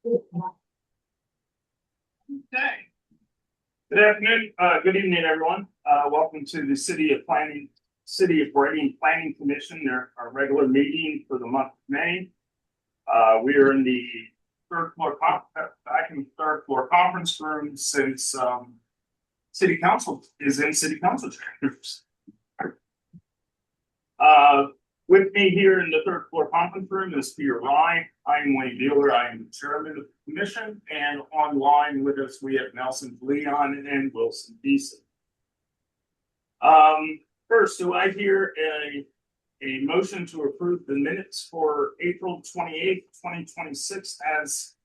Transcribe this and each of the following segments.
Okay. Good afternoon. Good evening, everyone. Welcome to the City of Reading Planning Commission, our regular meeting for the month of May. We are in the back in the third floor conference room since City Council is in City Council chambers. With me here in the third floor conference room is Peter Rye. I'm Wayne Beeler. I am the chairman of the commission, and online with us we have Nelson Leon and Wilson Beeson. First, do I hear a motion to approve the minutes for April 28th, 2026 as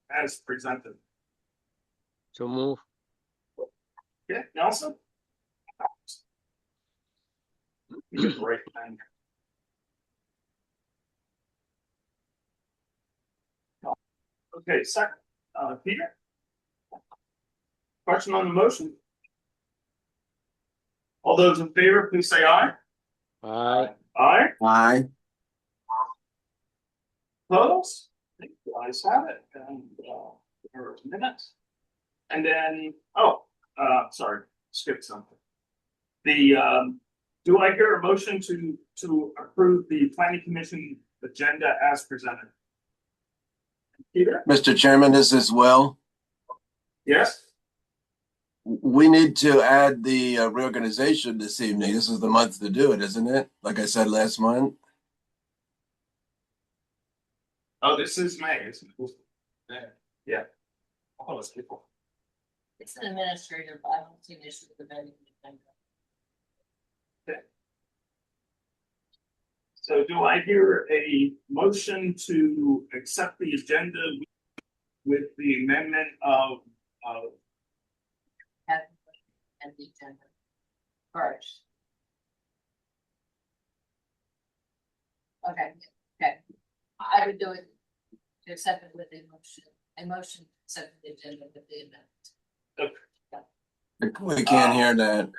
presented? So move. Okay, Nelson? Right then. Okay, second, Peter? Question on the motion? All those in favor, please say aye. Aye. Aye. Aye. Opposed? I think the ayes have it. And there are minutes. And then, sorry, skipped something. Do I hear a motion to approve the planning commission agenda as presented? Peter? Mr. Chairman, this is Will. Yes? We need to add the reorganization this evening. This is the month to do it, isn't it? Like I said last month. Oh, this is May, isn't it? Yeah. Oh, it's people. It's an administrative, I don't see an issue with the vending. Okay. So do I hear a motion to accept the agenda with the amendment of And the agenda first. Okay, I would do it to accept it with a motion to accept the agenda with the amendment. We can't hear that.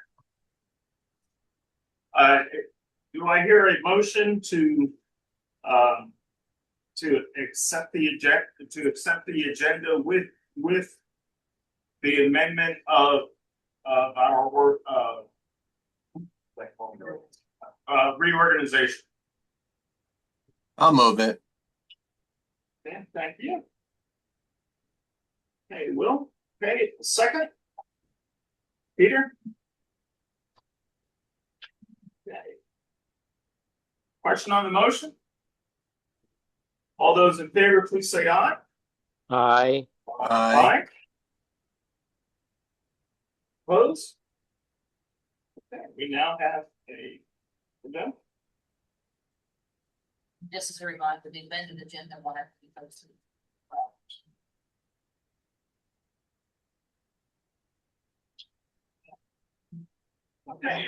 do I hear a motion to accept the agenda with the amendment of our work reorganization? I'll move it. Okay, thank you. Okay, Will. Okay, second. Peter. Okay. Question on the motion? All those in favor, please say aye. Aye. Aye. Opposed? Okay, we now have a agenda. Just as a reminder, the amended agenda will have to be posted. Okay,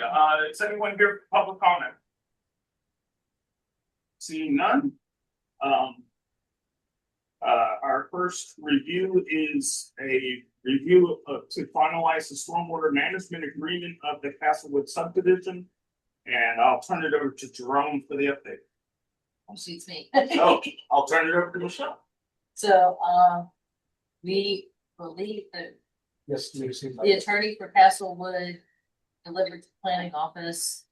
is anyone here for public comment? Seeing none. Our first review is a review to finalize the stormwater management agreement of the Castlewood subdivision. And I'll turn it over to Jerome for the update. Actually, it's me. Oh, I'll turn it over to Michelle. So, we believe that Yes, the attorney for Castlewood delivered to the planning office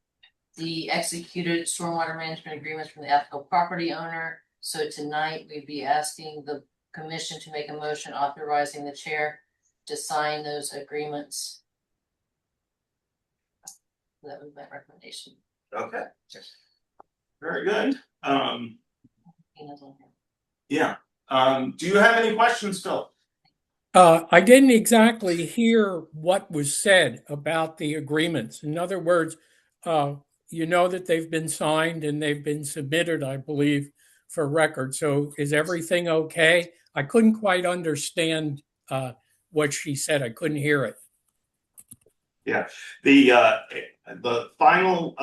the executed stormwater management agreements from the ethical property owner. So tonight we'd be asking the commission to make a motion authorizing the chair to sign those agreements. That was my recommendation. Okay. Very good. Yeah. Do you have any questions, Phil? I didn't exactly hear what was said about the agreements. In other words, you know that they've been signed and they've been submitted, I believe, for record. So is everything okay? I couldn't quite understand what she said. I couldn't hear it. Yeah. The final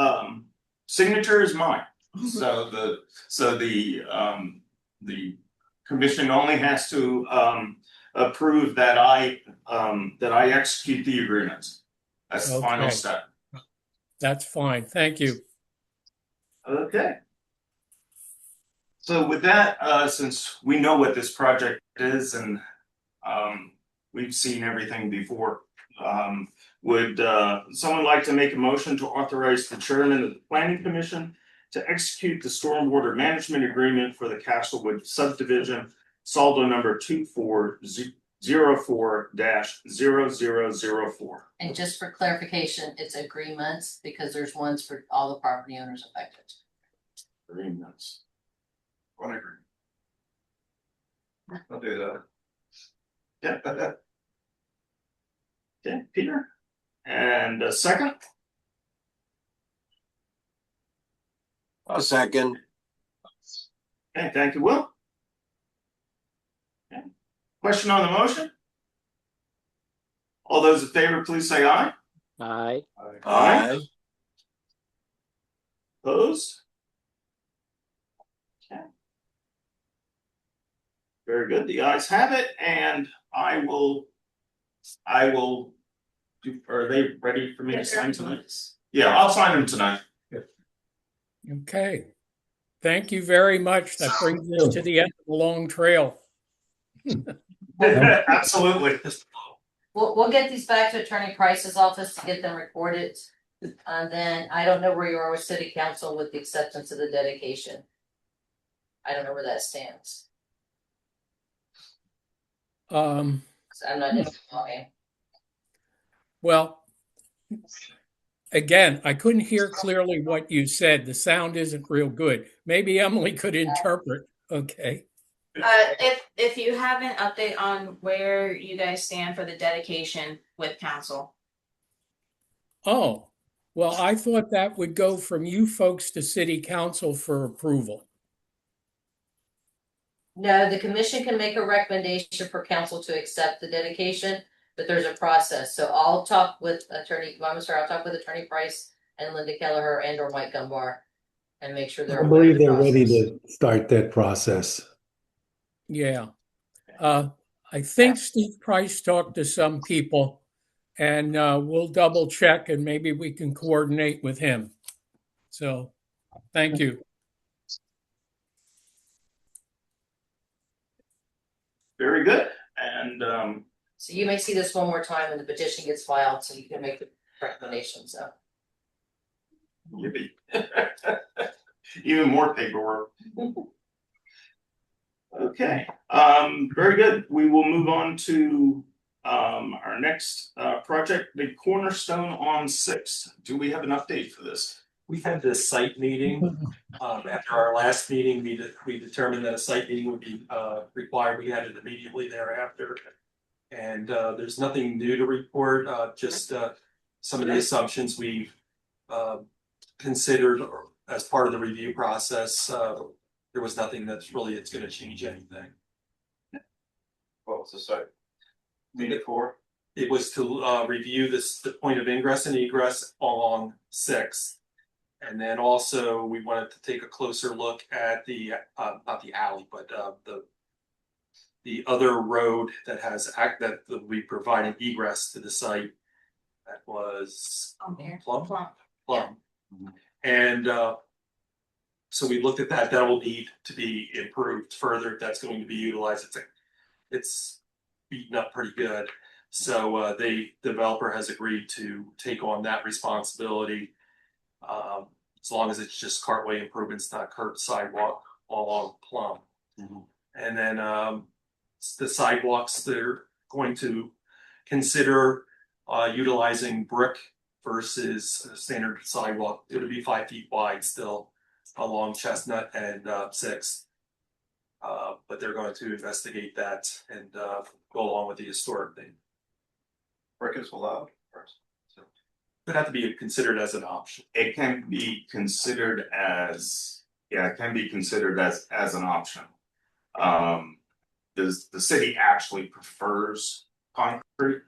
signature is mine. So the commission only has to approve that I execute the agreements. That's the final step. That's fine. Thank you. Okay. So with that, since we know what this project is and we've seen everything before, would someone like to make a motion to authorize the chairman of the planning commission to execute the stormwater management agreement for the Castlewood subdivision, saldo number 2404-0004. And just for clarification, it's agreements because there's ones for all the property owners affected. Agreements. One agreement. I'll do that. Yeah. Okay, Peter. And a second. A second. Okay, thank you, Will. Okay. Question on the motion? All those in favor, please say aye. Aye. Aye. Opposed? Okay. Very good. The ayes have it, and I will do, are they ready for me to sign tonight? Yeah, I'll sign them tonight. Okay. Thank you very much. That brings us to the end of the long trail. Absolutely. We'll get these back to Attorney Price's office to get them recorded. And then I don't know where you are with city council with the acceptance of the dedication. I don't know where that stands. Um, 'Cause I'm not in the well, again, I couldn't hear clearly what you said. The sound isn't real good. Maybe Emily could interpret. Okay. If you have an update on where you guys stand for the dedication with council. Oh, well, I thought that would go from you folks to city council for approval. No, the commission can make a recommendation for council to accept the dedication, but there's a process. So I'll talk with I'll talk with Attorney Price and Linda Kelleher and or Mike Gumbar and make sure they're. I believe they're ready to start that process. Yeah. I think Steve Price talked to some people and we'll double check and maybe we can coordinate with him. So thank you. Very good. And So you may see this one more time when the petition gets filed, so you can make the recommendation, so. yippee. Even more paperwork. Okay, very good. We will move on to our next project, the Cornerstone on 6th. Do we have an update for this? We had this site meeting. After our last meeting, we determined that a site meeting would be required. We had it immediately thereafter. And there's nothing new to report, just some of the assumptions we've considered as part of the review process. There was nothing that's gonna change anything. What was the site? Meeting for? It was to review the point of ingress and egress along 6th. And then also we wanted to take a closer look at the not the alley, but the other road that that will be providing egress to the site. That was Plum. Yeah. And so we looked at that. That will need to be improved further. That's going to be utilized. It's beaten up pretty good. So the developer has agreed to take on that responsibility. As long as it's just cartway improvements, not curb sidewalk all along Plum. Mm-hmm. And then the sidewalks, they're going to consider utilizing brick versus a standard sidewalk. It'll be 5 feet wide still along Chestnut and 6th. But they're going to investigate that and go along with the historic thing. Brick is allowed first. It'd have to be considered as an option. It can be considered as, yeah, it can be considered as an option. The city actually prefers concrete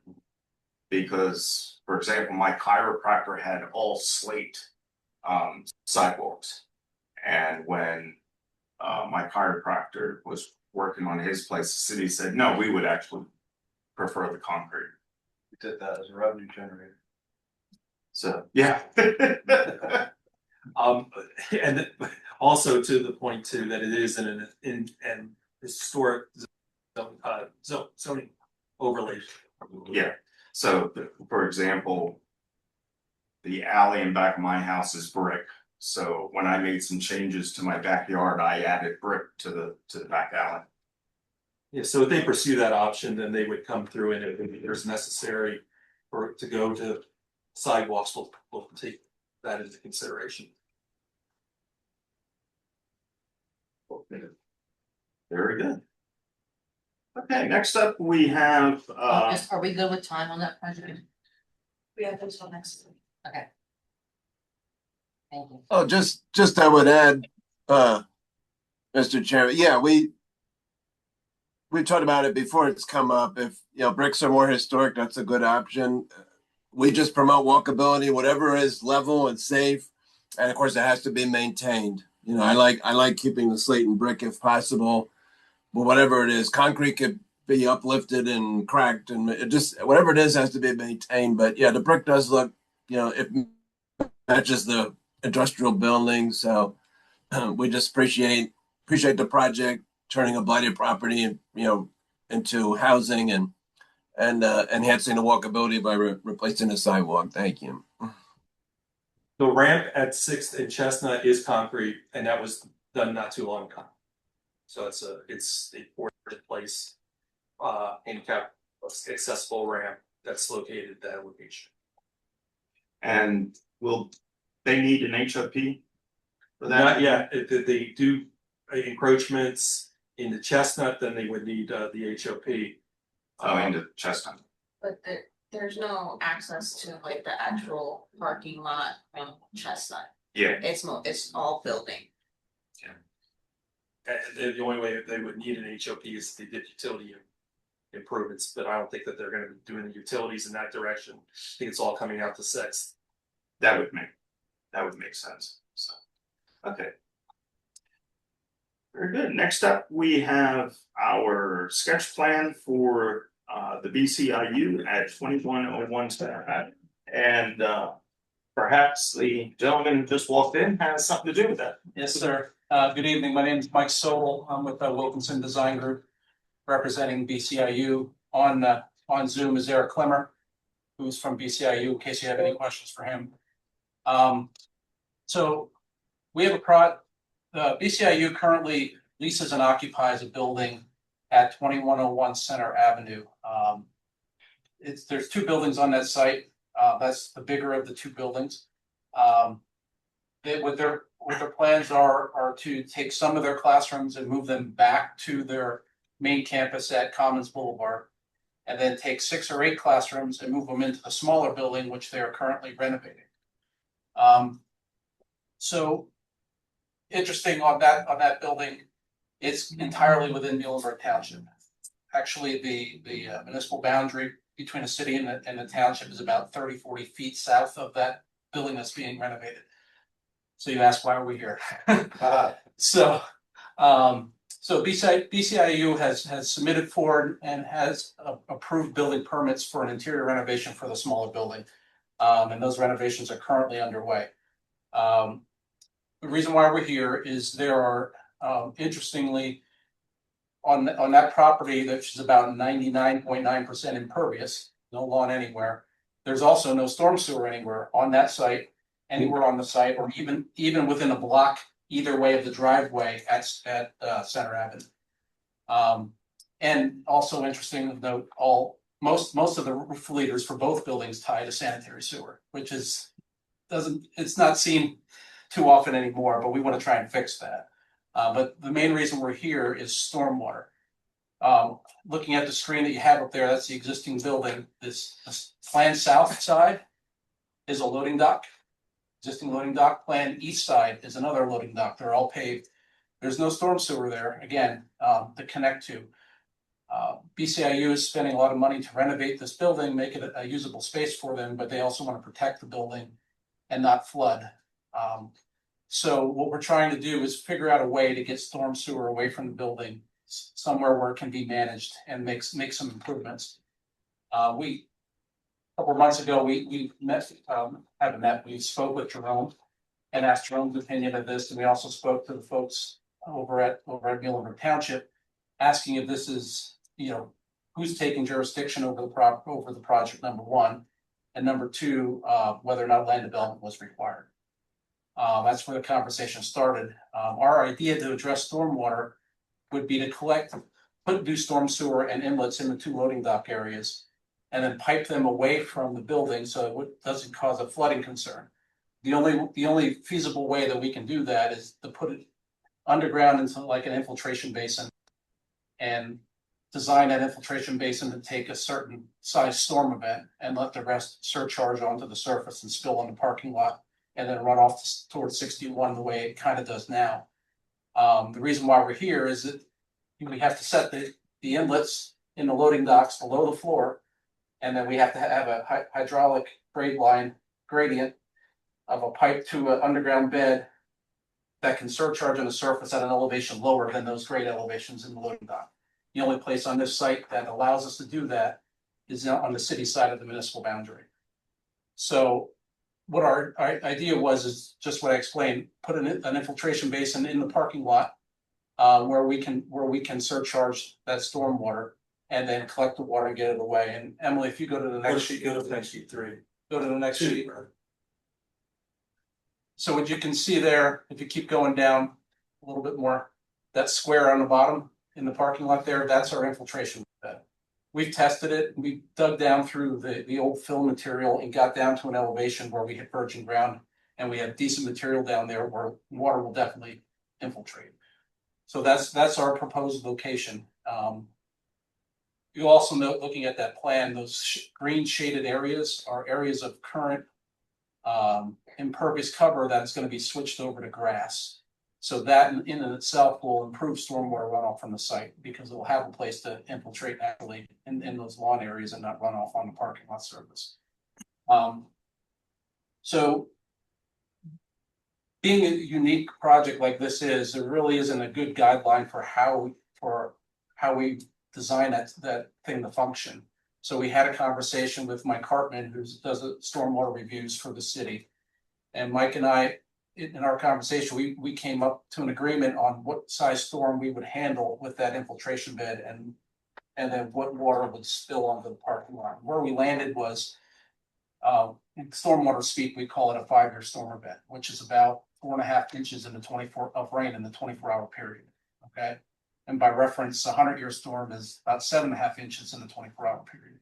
because, for example, my chiropractor had all slate sidewalks. And when my chiropractor was working on his place, the city said, no, we would actually prefer the concrete. We did that as a revenue generator. So, yeah. And also to the point too, that it is in an historic zoning overlay. Yeah, so for example, the alley in back of my house is brick. So when I made some changes to my backyard, I added brick to the back alley. Yeah, so if they pursue that option, then they would come through and if there's necessary for it to go to sidewalks, we'll take that into consideration. Very good. Okay, next up we have Are we good with time on that project? We have this one next week. Okay. Thank you. Oh, just I would add, Mr. Chairman, yeah, we talked about it before it's come up. If bricks are more historic, that's a good option. We just promote walkability, whatever is level and safe, and of course it has to be maintained. I like keeping the slate and brick if possible, but whatever it is, concrete could be uplifted and cracked, and it just whatever it is has to be maintained. But yeah, the brick does look, it matches the industrial building, so we just appreciate the project turning a blighted property, into housing and enhancing the walkability by replacing the sidewalk. Thank you. The ramp at 6th and Chestnut is concrete, and that was done not too long ago. So it's a board in place, handicap accessible ramp that's located at that location. and will they need an HOP for that? Not yet. If they do encroachments in the Chestnut, then they would need the HOP. Into Chestnut. But there's no access to like the actual parking lot from Chestnut. Yeah, It's all building. And the only way that they would need an HOP is if they did utility improvements, but I don't think that they're gonna be doing the utilities in that direction. I think it's all coming out to 6th. that would make sense. So, okay. Very good. Next up, we have our sketch plan for the BCIU at 2101 Center Ave. And perhaps the gentleman who just walked in has something to do with that. Yes, sir. Good evening. My name is Mike Sobel. I'm with Wilkinson Design Group, representing BCIU. On Zoom is Eric Klemmer, who's from BCIU, in case you have any questions for him. So we have BCIU currently leases and occupies a building at 2101 Center Avenue. There's two buildings on that site. That's the bigger of the two buildings. What their plans are to take some of their classrooms and move them back to their main campus at Commons Boulevard, and then take 6 or 8 classrooms and move them into the smaller building, which they are currently renovating. So interesting on that building, it's entirely within Muhlenberg Township. Actually, the municipal boundary between the city and the township is about 30-40 feet south of that building that's being renovated. So you ask, why are we here? So BCIU has submitted for and has approved building permits for an interior renovation for the smaller building. And those renovations are currently underway. The reason why we're here is there are, interestingly, on that property, which is about 99.9% impervious, no lawn anywhere. There's also no storm sewer anywhere on that site, anywhere on the site, or even within a block either way of the driveway at Center Avenue. And also interesting to note, most of the roof leaders for both buildings tie to sanitary sewer, which it's not seen too often anymore, but we want to try and fix that. But the main reason we're here is stormwater. Looking at the screen that you have up there, that's the existing building. This plan south side is a loading dock, existing loading dock. Plan east side is another loading dock. They're all paved. There's no storm sewer there, again, to connect to. BCIU is spending a lot of money to renovate this building, make it a usable space for them, but they also want to protect the building and not flood. So what we're trying to do is figure out a way to get storm sewer away from the building, somewhere where it can be managed, and make some improvements. A couple of months ago, we spoke with Jerome, and asked Jerome's opinion of this, and we also spoke to the folks over at Muhlenberg Township, asking if this is, who's taking jurisdiction over the project, number one, and number two, whether or not land development was required. That's where the conversation started. Our idea to address stormwater would be to put new storm sewer and inlets in the two loading dock areas, and then pipe them away from the building so it doesn't cause a flooding concern. The only feasible way that we can do that is to put it underground into like an infiltration basin and design that infiltration basin to take a certain size storm event and let the rest surcharge onto the surface and spill on the parking lot and then run off towards 61 the way it kind of does now. The reason why we're here is that we have to set the inlets in the loading docks below the floor, and then we have to have a hydraulic grade line gradient of a pipe to an underground bed that can surcharge on the surface at an elevation lower than those grade elevations in the loading dock. The only place on this site that allows us to do that is on the city side of the municipal boundary. So what our idea was is just what I explained, put an infiltration basin in the parking lot where we can surcharge that stormwater and then collect the water and get it away. And Emily, if you go to the next sheet, Go to the next sheet 3. Go to the next sheet. So what you can see there, if you keep going down a little bit more, that square on the bottom in the parking lot there, that's our infiltration bed. We've tested it. We dug down through the old fill material and got down to an elevation where we hit virgin ground, and we have decent material down there where water will definitely infiltrate. So that's our proposed location. You also note, looking at that plan, those green shaded areas are areas of current impervious cover that's going to be switched over to grass. So that in and itself will improve stormwater runoff from the site because it will have a place to infiltrate naturally in those lawn areas and not run off on the parking lot surface. So being a unique project like this there really isn't a good guideline for how we design that thing to function. So we had a conversation with Mike Hartman, who does the stormwater reviews for the city. And Mike and I, in our conversation, we came up to an agreement on what size storm we would handle with that infiltration bed and then what water would spill onto the parking lot. Where we landed was, in stormwater speak, we call it a 5-year storm event, which is about 4.5 inches of rain in the 24-hour period. Okay. And by reference, a 100-year storm is about 7.5 inches in the 24-hour period.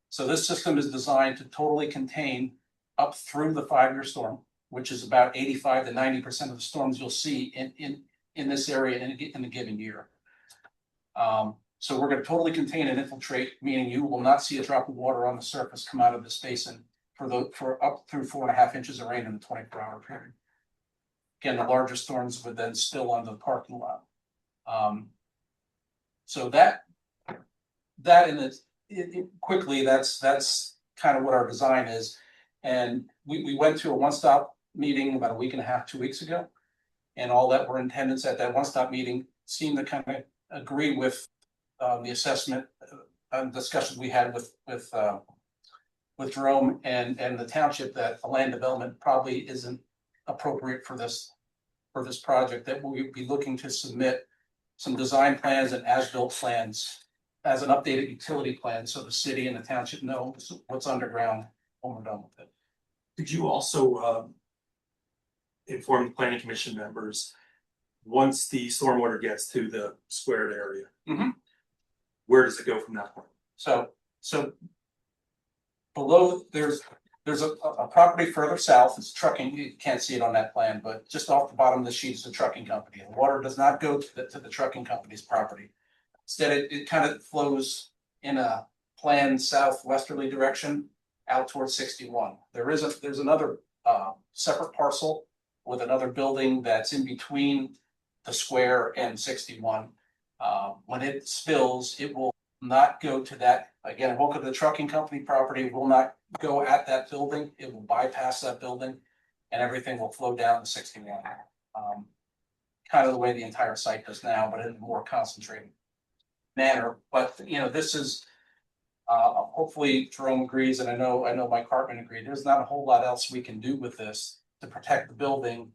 So this system is designed to totally contain up through the 5-year storm, which is about 85 to 90% of the storms you'll see in this area in a given year. So we're going to totally contain and infiltrate, meaning you will not see a drop of water on the surface come out of this basin for up through 4.5 inches of rain in the 24-hour period. Again, the larger storms would then spill onto the parking lot. So that quickly, that's kind of what our design is. And we went to a one-stop meeting about a week and a half, 2 weeks ago, and all that were in attendance at that one-stop meeting seemed to kind of agree with the assessment and discussions we had with Jerome and the township that a land development probably isn't appropriate for this project, that we'll be looking to submit some design plans and as-built plans as an updated utility plan so the city and the township know what's underground when we're done with it. Could you also inform the planning commission members once the stormwater gets to the squared area? Mm-hmm. Where does it go from that point? So below there's a property further south. It's trucking. You can't see it on that plan, but just off the bottom of the sheet is the trucking company. The water does not go to the trucking company's property. Instead, it kind of flows in a planned southwesterly direction out towards 61. There's another separate parcel with another building that's in between the square and 61. When it spills, it will not go to that. Again, it won't go to the trucking company property. It will not go at that building. It will bypass that building, and everything will flow down to 61. Kind of the way the entire site does now, but in a more concentrated manner. But this is hopefully Jerome agrees, and I know Mike Hartman agreed. There's not a whole lot else we can do with this to protect the building.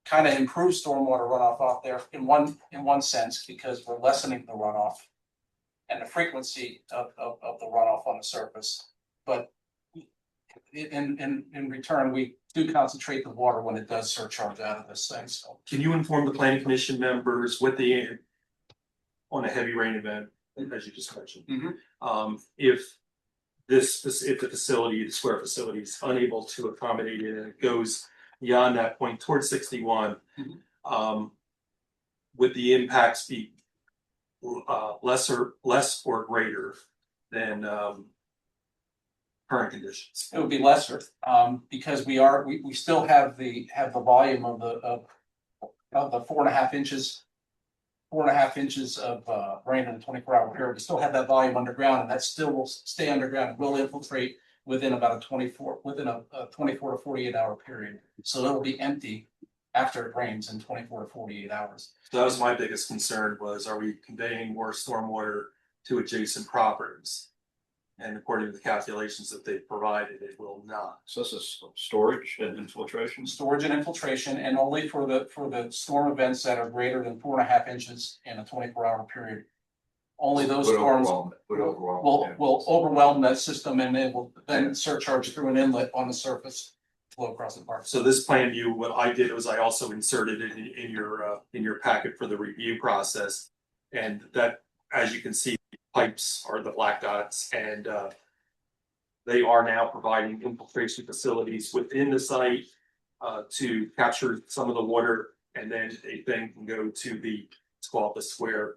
Kind of improve stormwater runoff off there in one sense, because we're lessening the runoff. And the frequency of the runoff on the surface, but in return, we do concentrate the water when it does surcharge out of this thing, so. Can you inform the planning commission members with the, on a heavy rain event, as you just mentioned? If the facility, the square facility is unable to accommodate it and it goes beyond that point towards 61, would the impacts be less or greater than current conditions? It would be lesser, because we still have the volume of the 4.5 inches. 4.5 inches of rain in a 24-hour period. We still have that volume underground, and that still will stay underground. It will infiltrate within about a 24 to 48 hour period. So it'll be empty after it rains in 24 to 48 hours. So that was my biggest concern, was are we conveying more stormwater to adjacent properties? And according to the calculations that they've provided, it will not. So this is storage and infiltration? Storage and infiltration, and only for the storm events that are greater than 4.5 inches in a 24-hour period. Only those storms will overwhelm that system, and it will then surcharge through an inlet on the surface, flow across the park. So this plan view, what I did was I also inserted it in your packet for the review process, and that, as you can see, pipes are the black dots, and they are now providing infiltration facilities within the site to capture some of the water, and then they then can go to it's called the square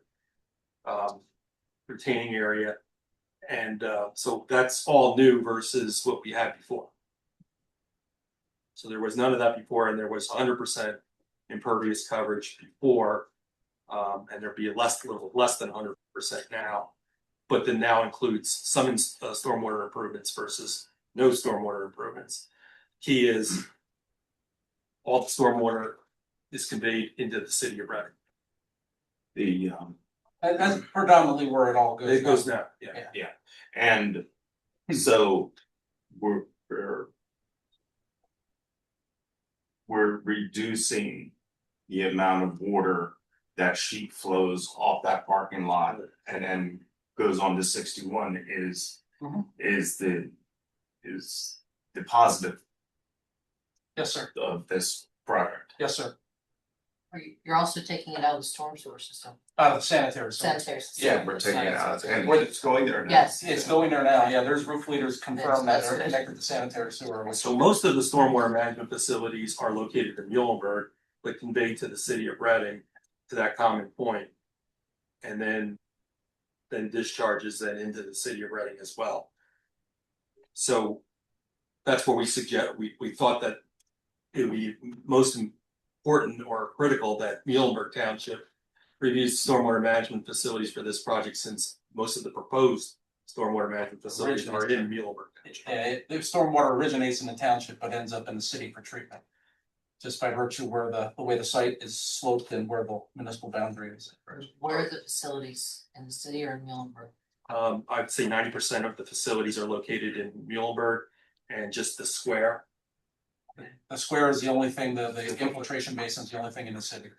retaining area, and so that's all new versus what we had before. So there was none of that before, and there was 100% impervious coverage before, and there'd be little less than 100% now. But then now includes some stormwater improvements versus no stormwater improvements. Key is all the stormwater is conveyed into the city of Reading. That's predominantly where it all goes. It goes now, yeah. And so we're reducing the amount of water that sheet flows off that parking lot and then goes on to 61 is the positive. Yes, sir. Of this product. Yes, sir. You're also taking it out of the storm sewer system. Out of the sanitary sewer. Sanitary system. Yeah, we're taking it out, and it's going there now. Yes. It's going there now. Yeah, there's roof leaders confirm that they're connected to sanitary sewer. So most of the stormwater management facilities are located in Muhlenberg, but conveyed to the city of Reading to that common point, and then discharges then into the city of Reading as well. So that's where we suggest we thought that it would be most important or critical that Muhlenberg Township reviews stormwater management facilities for this project, since most of the proposed stormwater management facilities are in Muhlenberg. Yeah, the stormwater originates in the township but ends up in the city for treatment, just by virtue where the way the site is sloped and where the municipal boundary is. Where are the facilities, in the city or in Muhlenberg? I'd say 90% of the facilities are located in Muhlenberg, and just the square. The square is the only thing, the infiltration basin is the only thing in the city.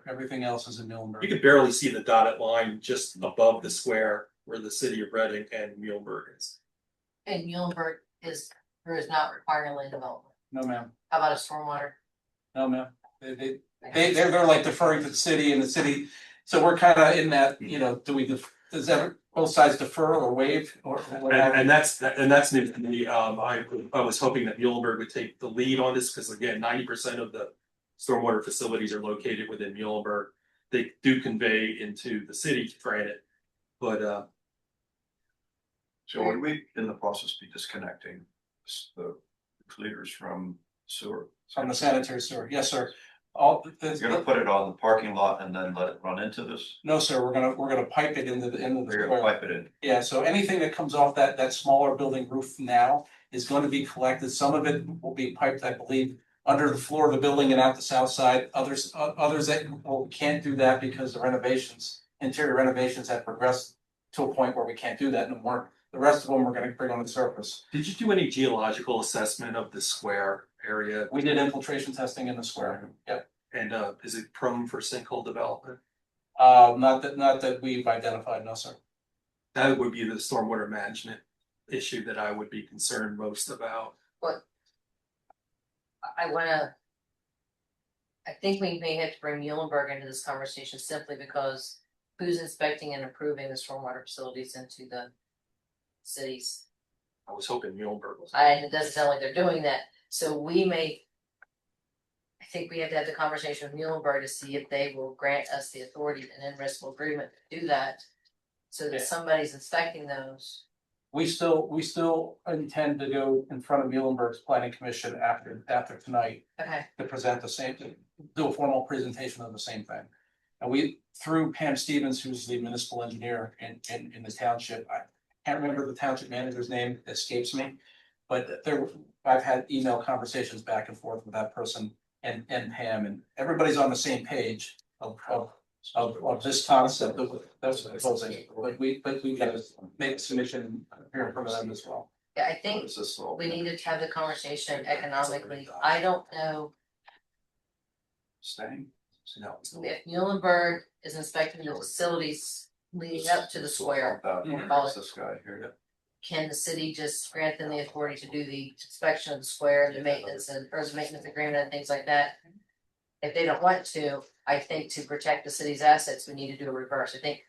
Everything else is in Muhlenberg. You could barely see the dotted line just above the square where the city of Reading and Muhlenberg is. And Muhlenberg is not requiring land development. No, ma'am. How about a stormwater? No, ma'am. They're like deferring to the city, and the city, so we're kind of in that, does both sides defer or waive or whatever? And that's new to me. I was hoping that Muhlenberg would take the lead on this, because again, 90% of the stormwater facilities are located within Muhlenberg. They do convey into the city, granted, but So would we in the process be disconnecting the leaders from sewer? From the sanitary sewer, yes, sir. You're gonna put it on the parking lot and then let it run into this? No, sir, we're gonna pipe it into the You're square. gonna pipe it in? Yeah, so anything that comes off that smaller building roof now is going to be collected. Some of it will be piped, I believe, under the floor of the building and out the south side. Others that can't do that because the interior renovations have progressed to a point where we can't do that no more. The rest of them we're gonna bring on the surface. did you do any geological assessment of the square area. We did infiltration testing in the square. Yep. And is it prone for sinkhole development? Not that we've identified, no, sir. That would be the stormwater management issue that I would be concerned most about. But I think we may have to bring Muhlenberg into this conversation simply because who's inspecting and approving the stormwater facilities into the cities? I was hoping Muhlenberg was. It doesn't sound like they're doing that, so I think we have to have the conversation with Muhlenberg to see if they will grant us the authority and in-principle agreement to do that. So that Yeah. somebody's inspecting those. We still intend to go in front of Muhlenberg's planning commission after tonight Okay, to present do a formal presentation of the same thing. And we, through Pam Stevens, who's the municipal engineer in the township, I can't remember the township manager's name, escapes me. But I've had email conversations back and forth with that person and Pam, and everybody's on the same page of this concept of that's proposing. But we gotta make a submission here in front of them as well. yeah, I think Is this all? we need to have the conversation economically. I don't know Staying? No. if Muhlenberg is inspecting the facilities leading up to the square. Who's this guy here? Can the city just grant them the authority to do the inspection of the square, the maintenance or the maintenance agreement and things like that? If they don't want to, I think to protect the city's assets, we need to do a reverse. I think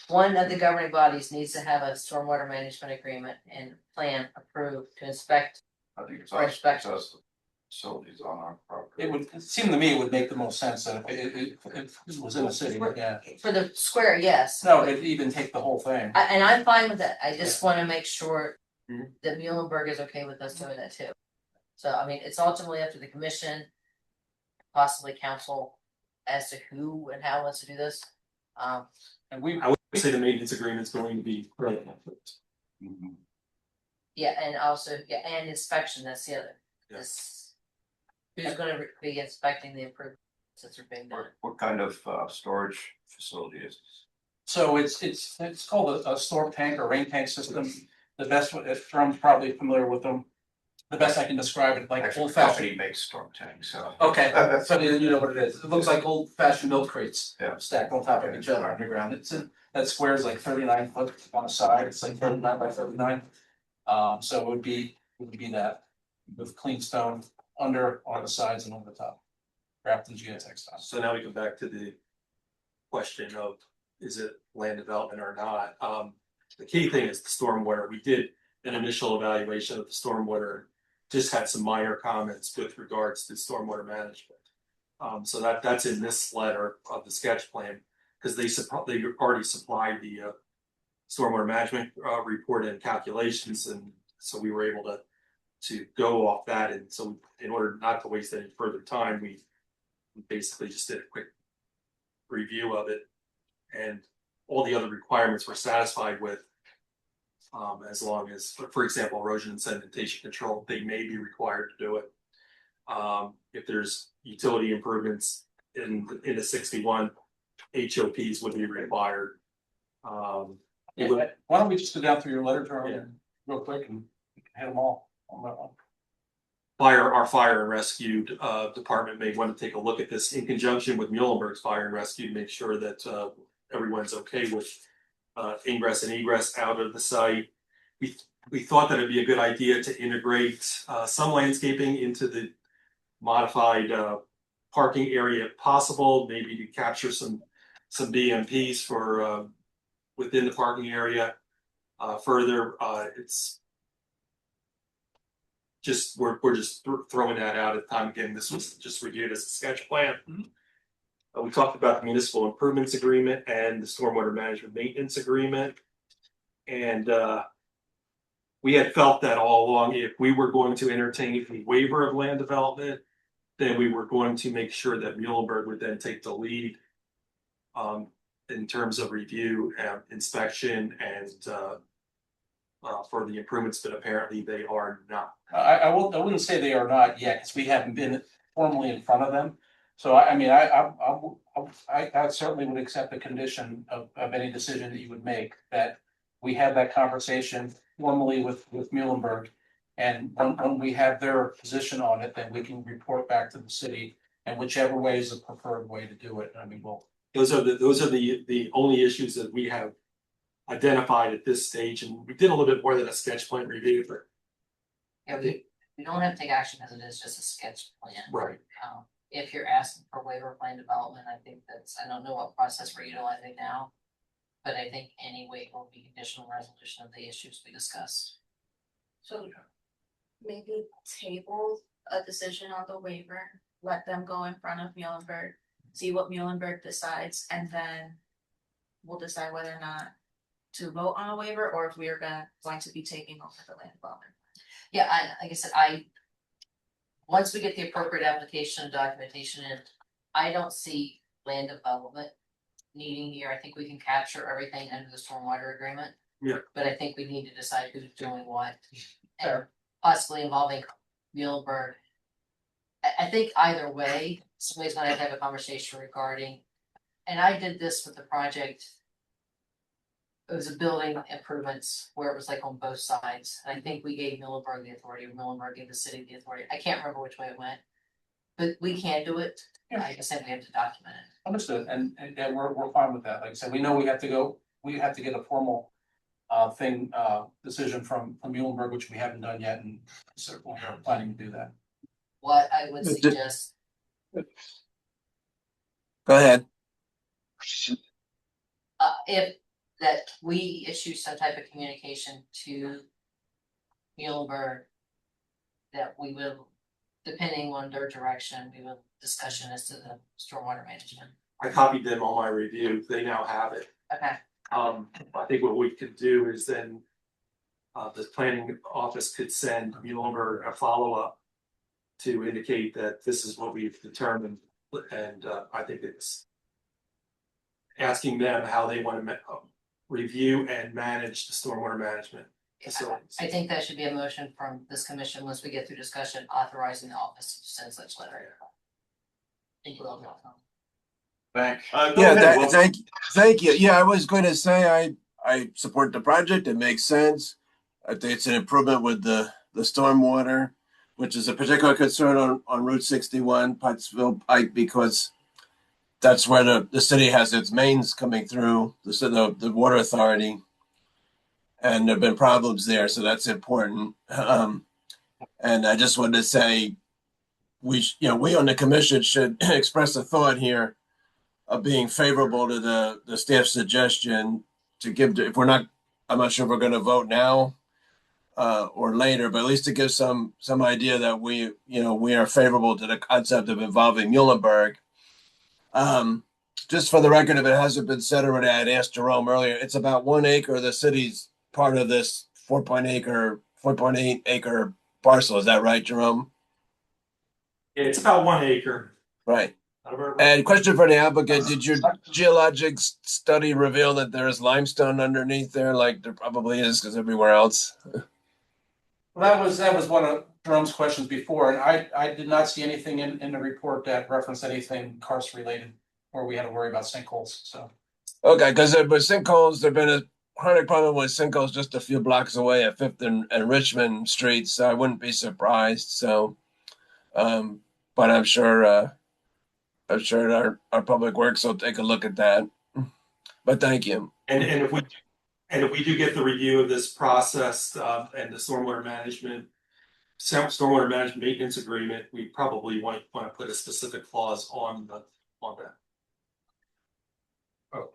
one of the governing bodies needs to have a stormwater management agreement and plan approved to inspect. I think it's For us, inspection. it's us, the facilities on our property. It seemed to me it would make the most sense that if it was in the city, yeah. For the square, yes. No, it'd even take the whole thing. And I'm fine with that. I just wanna make sure Mhm. that Muhlenberg is okay with us doing that too. So, I mean, it's ultimately up to the commission, possibly council, as to who and how wants to do this. And we, I would say the maintenance agreement's going to be. Mhm. Yeah, and also, yeah, and inspection, that's the other. Yeah. This, who's gonna be inspecting the improvements that are being done? What kind of storage facility is this? so it's called a storm tank or rain tank system. The best, if Drum's probably familiar with them, the best I can describe it, like Actually, old fashioned. company makes storm tanks, so. Okay, so you know what it is. It looks like old fashioned milk crates. Yeah. Stacked on top of each other underground. That square is like 39 foot on the side. It's like 39 by 39. So it would be that with clean stone under on the sides and on the top. Wrapped in geotech style. So now we come back to the question of, is it land development or not? The key thing is the stormwater. We did an initial evaluation of the stormwater, just had some minor comments with regards to stormwater management. So that's in this letter of the sketch plan, because they already supplied the stormwater management report and calculations, and so we were able to go off that. And so in order not to waste any further time, we basically just did a quick review of it, and all the other requirements were satisfied with. As long as, for example, erosion and sedimentation control, they may be required to do it. If there's utility improvements in the 61, HOPs would be required. Why don't we just go down through your letter, Charlie, real quick and hit them all on that one. Our fire and rescue department may want to take a look at this in conjunction with Muhlenberg's fire and rescue, make sure that everyone's okay with ingress and egress out of the site. We thought that it'd be a good idea to integrate some landscaping into the modified parking area if possible, maybe to capture some BMPs for within the parking area. Further, it's just we're just throwing that out at the time. Again, this was just reviewed as a sketch plan. We talked about the municipal improvements agreement and the stormwater management maintenance agreement. And we had felt that all along, if we were going to entertain a waiver of land development, then we were going to make sure that Muhlenberg would then take the lead in terms of review and inspection and for the improvements, but apparently they are not. I wouldn't say they are not yet, because we haven't been formally in front of them. So I mean, I certainly would accept the condition of any decision that you would make, that we have that conversation formally with Muhlenberg, And when we have their position on it, then we can report back to the city, and whichever way is the preferred way to do it. I mean, we'll. Those are the only issues that we have identified at this stage, and we did a little bit more than a sketch plan review, but. Yeah, we don't have to take action because it is just a sketch plan. Right. If you're asking for waiver plan development, I think I don't know what process we're utilizing now. But I think any waiver will be conditional resolution of the issues we discussed. So maybe table a decision on the waiver, let them go in front of Muhlenberg, see what Muhlenberg decides, and then we'll decide whether or not to vote on a waiver or if we are going to be taking over the land development. Yeah, like I said, once we get the appropriate application and documentation in, I don't see land development needing here. I think we can capture everything under the stormwater agreement. Yeah. But I think we need to decide who's doing what. And possibly involving Muhlenberg. I think either way, somebody's gonna have to have a conversation regarding, and I did this with the project. It was a building improvements where it was like on both sides. And I think we gave Muhlenberg the authority, or Muhlenberg gave the city the authority. I can't remember which way it went. But we can do it. I just think we have to document it. Understood, and we're fine with that. Like I said, we know we have to get a formal decision from Muhlenberg, which we haven't done yet, and certainly we're planning to do that. What I would suggest. Go ahead. If that we issue some type of communication to Muhlenberg. That we will, depending on their direction, we will discussion as to the stormwater management. I copied them on my review, they now have it. Okay. I think what we could do is then. The planning office could send Muhlenberg a follow-up. To indicate that this is what we've determined, and I think it's. Asking them how they want to review and manage the stormwater management facilities. I think that should be a motion from this commission once we get through discussion authorizing the office to send such letter. Thank you. Thank you. Yeah, I was going to say I support the project. It makes sense. I think it's an improvement with the stormwater, which is a particular concern on Route 61, Pottsville Pike, because that's where the city has its mains coming through, the water authority. And there have been problems there, so that's important. And I just wanted to say, we on the commission should express a thought here of being favorable to the staff suggestion to give, if we're not, I'm not sure if we're going to vote now or later, but at least to give some idea that we are favorable to the concept of involving Muhlenberg. Just for the record, if it hasn't been said already, I had asked Jerome earlier, it's about 1 acre of the city's part of this 4.8 acre parcel. Is that right, Jerome? It's about 1 acre. Right. And question for the applicant, did your geologic study reveal that there is limestone underneath there like there probably is because everywhere else? Well, that was one of Jerome's questions before, and I did not see anything in the report that referenced anything karst related where we had to worry about sinkholes, so. Okay, because there were sinkholes, there've been a chronic problem with sinkholes just a few blocks away at 5th and Richmond Streets, so I wouldn't be surprised, so. But I'm sure our public works will take a look at that. But thank you. And if we do get the review of this process and the stormwater management maintenance agreement, we probably want to put a specific clause on that.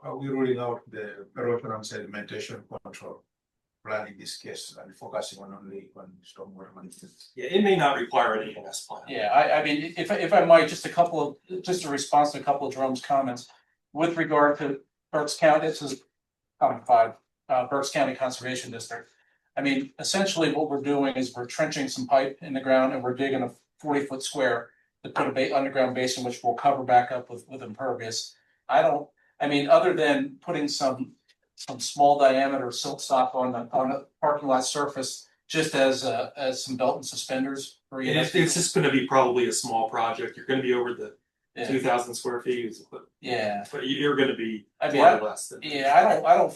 Are we ruling out the erosion and sedimentation control plan in this case and focusing only on stormwater management? Yeah, it may not require an ENS plan. Yeah, I mean, if I might, just a response to a couple of Jerome's comments with regard to Berks County. This is comment 5, Berks County Conservation District. I mean, essentially what we're doing is we're trenching some pipe in the ground and we're digging a 40-foot square to put a underground basin, which we'll cover back up with impervious. Other than putting some small diameter silt sock on the parking lot surface, just as some belt and suspenders. It's just going to be probably a small project. You're going to be over the 2,000 square feet. Yeah, but you're going to be less than. Yeah, I don't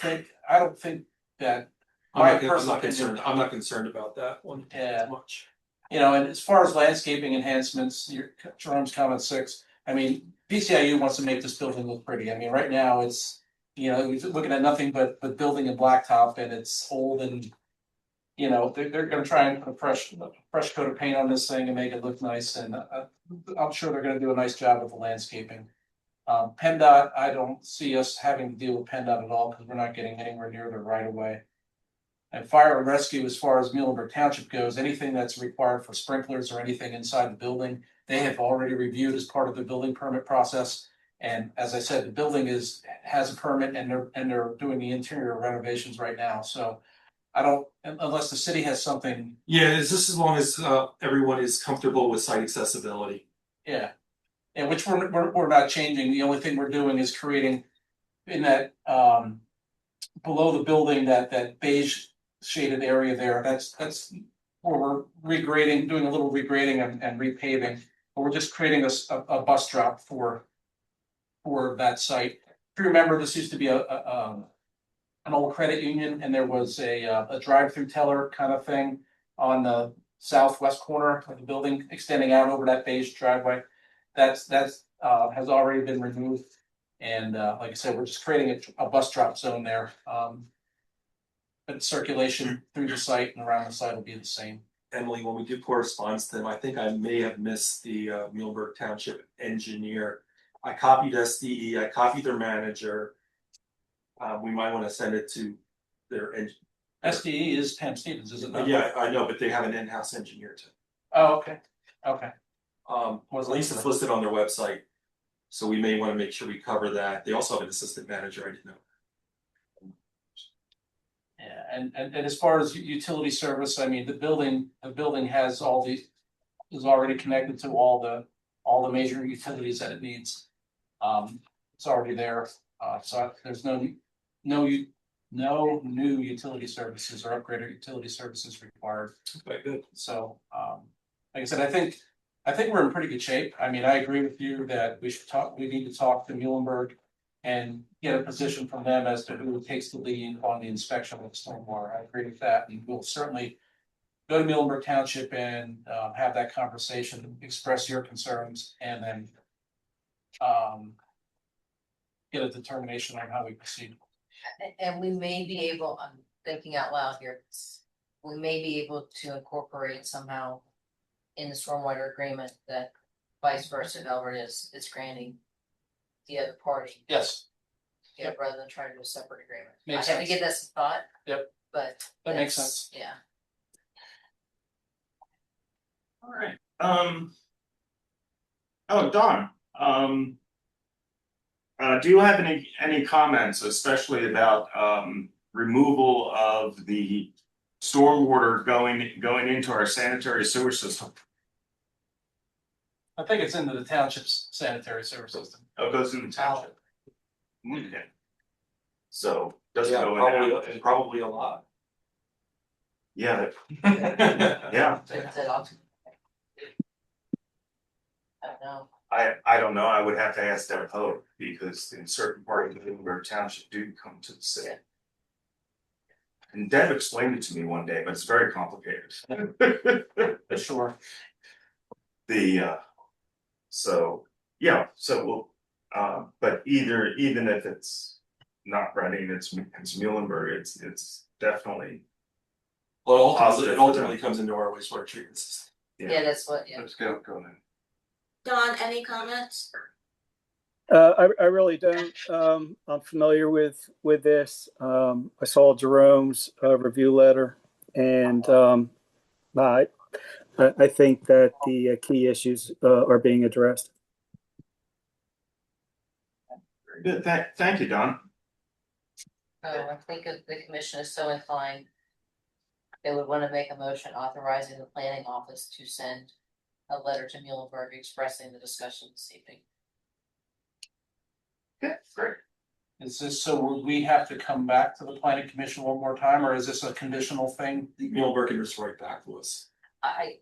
think that My I'm personal not concerned, opinion. I'm not concerned about that one Yeah. as much. You know, and as far as landscaping enhancements, your Jerome's comment 6, I mean, PCIU wants to make this building look pretty. I mean, right now it's, you know, we're looking at nothing but building and blacktop, and it's old, and you know, they're gonna try and put a fresh coat of paint on this thing and make it look nice, and I'm sure they're gonna do a nice job with the landscaping. PennDOT, I don't see us having to deal with PennDOT at all, because we're not getting anywhere near the right of way. And fire and rescue, as far as Muhlenberg Township goes, anything that's required for sprinklers or anything inside the building, they have already reviewed as part of the building permit process. And as I said, the building has a permit, and they're doing the interior renovations right now. So I don't, unless the city has something. Yeah, it's just as long as everyone is comfortable with site accessibility. Yeah. And which we're not changing. The only thing we're doing is creating in that below the building, that beige shaded area there. That's where we're regrading, doing a little regrading and repaving. But we're just creating a bus drop for that site. If you remember, this used to be an old credit union, and there was a drive-through teller kind of thing on the southwest corner of the building, extending out over that beige driveway. That's has already been removed, and like I said, we're just creating a bus drop zone there. But circulation through the site and around the site will be the same. Emily, when we do correspondence to them, I think I may have missed the Muhlenberg Township engineer. I copied SDE, I copied their manager. We might want to send it to their SDE is Pam Stevens, is it not? Yeah, I know, but they have an in-house engineer too. Oh, okay, okay. At least it's listed on their website, so we may want to make sure we cover that. They also have an assistant manager, I didn't know. Yeah, and as far as utility service, I mean, the building has is already connected to all the major utilities that it needs. It's already there, so there's no new utility services or upgraded utility services required. Okay, good. So, like I said, I think we're in pretty good shape. I mean, I agree with you that we need to talk to Muhlenberg and get a position from them as to who takes the lead on the inspection of the stormwater. I agree with that, and we'll certainly go to Muhlenberg Township and have that conversation, express your concerns, and then get a determination on how we proceed. And we may be able, I'm thinking out loud here, we may be able to incorporate somehow in the stormwater agreement that vice versa, however it is, it's granting the other party. Yes. Yeah, rather than trying to do a separate agreement. Makes I have to sense. give that some thought. Yep. But. That makes that's- sense. Yeah. All right, oh, Don, do you have any comments, especially about, removal of the stormwater going into our sanitary sewer system? I think it's into the township's sanitary sewer system. Oh, it goes in the township. Okay. So, doesn't Yeah, go in there. probably a lot. Yeah. Yeah, Is that option? I don't know. I don't know, I would have to ask Deb Hope, because in certain parts of Muhlenberg Township do come to the city. And Deb explained it to me one day, but it's very complicated. Sure. So, yeah, so we'll, but even if it's not Reading, it's Muhlenberg, it's definitely. Well, Positive it for ultimately them. comes into our wastewater treatment system. Yeah, that's what, yeah. Let's go ahead. Don, any comments? I really don't. I'm familiar with this. I saw Jerome's review letter, and I think that the key issues are being addressed. Very good, thank you, Don. I think if the commission is so inclined, they would want to make a motion authorizing the planning office to send a letter to Muhlenberg expressing the discussion this evening. Okay, great. Is this, so will we have to come back to the planning commission one more time, or is this a conditional thing? Muhlenberg can just write back to us. I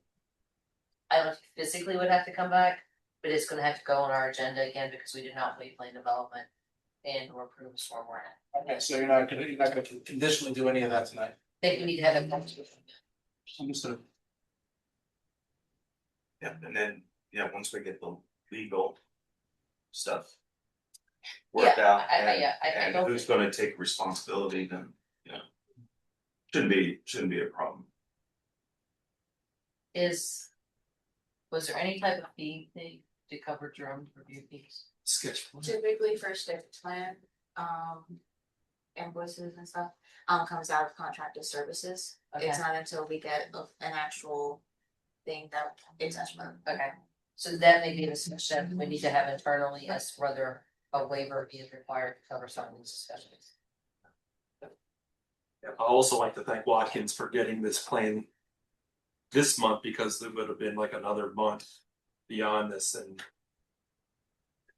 don't know if you physically would have to come back, but it's gonna have to go on our agenda again because we did not waive land development and or approve stormwater. Okay, so you're not gonna conditionally do any of that tonight? think we need to have a conversation. Understood. Yeah, and then, yeah, once we get the legal stuff worked Yeah, out I and don't who's think- gonna take responsibility, then, you know, shouldn't be a problem. Was there any type of fee paid to cover Jerome's review fees? Sketch. Typically for stick plan, invoices and stuff, comes out of contracted services. It's Okay. not until we get an actual thing that it's actually. Okay, so that may be a discussion we need to have internally as to whether a waiver is required to cover some of these discussions. I'd also like to thank Watkins for getting this plan this month, because it would have been like another month beyond this, and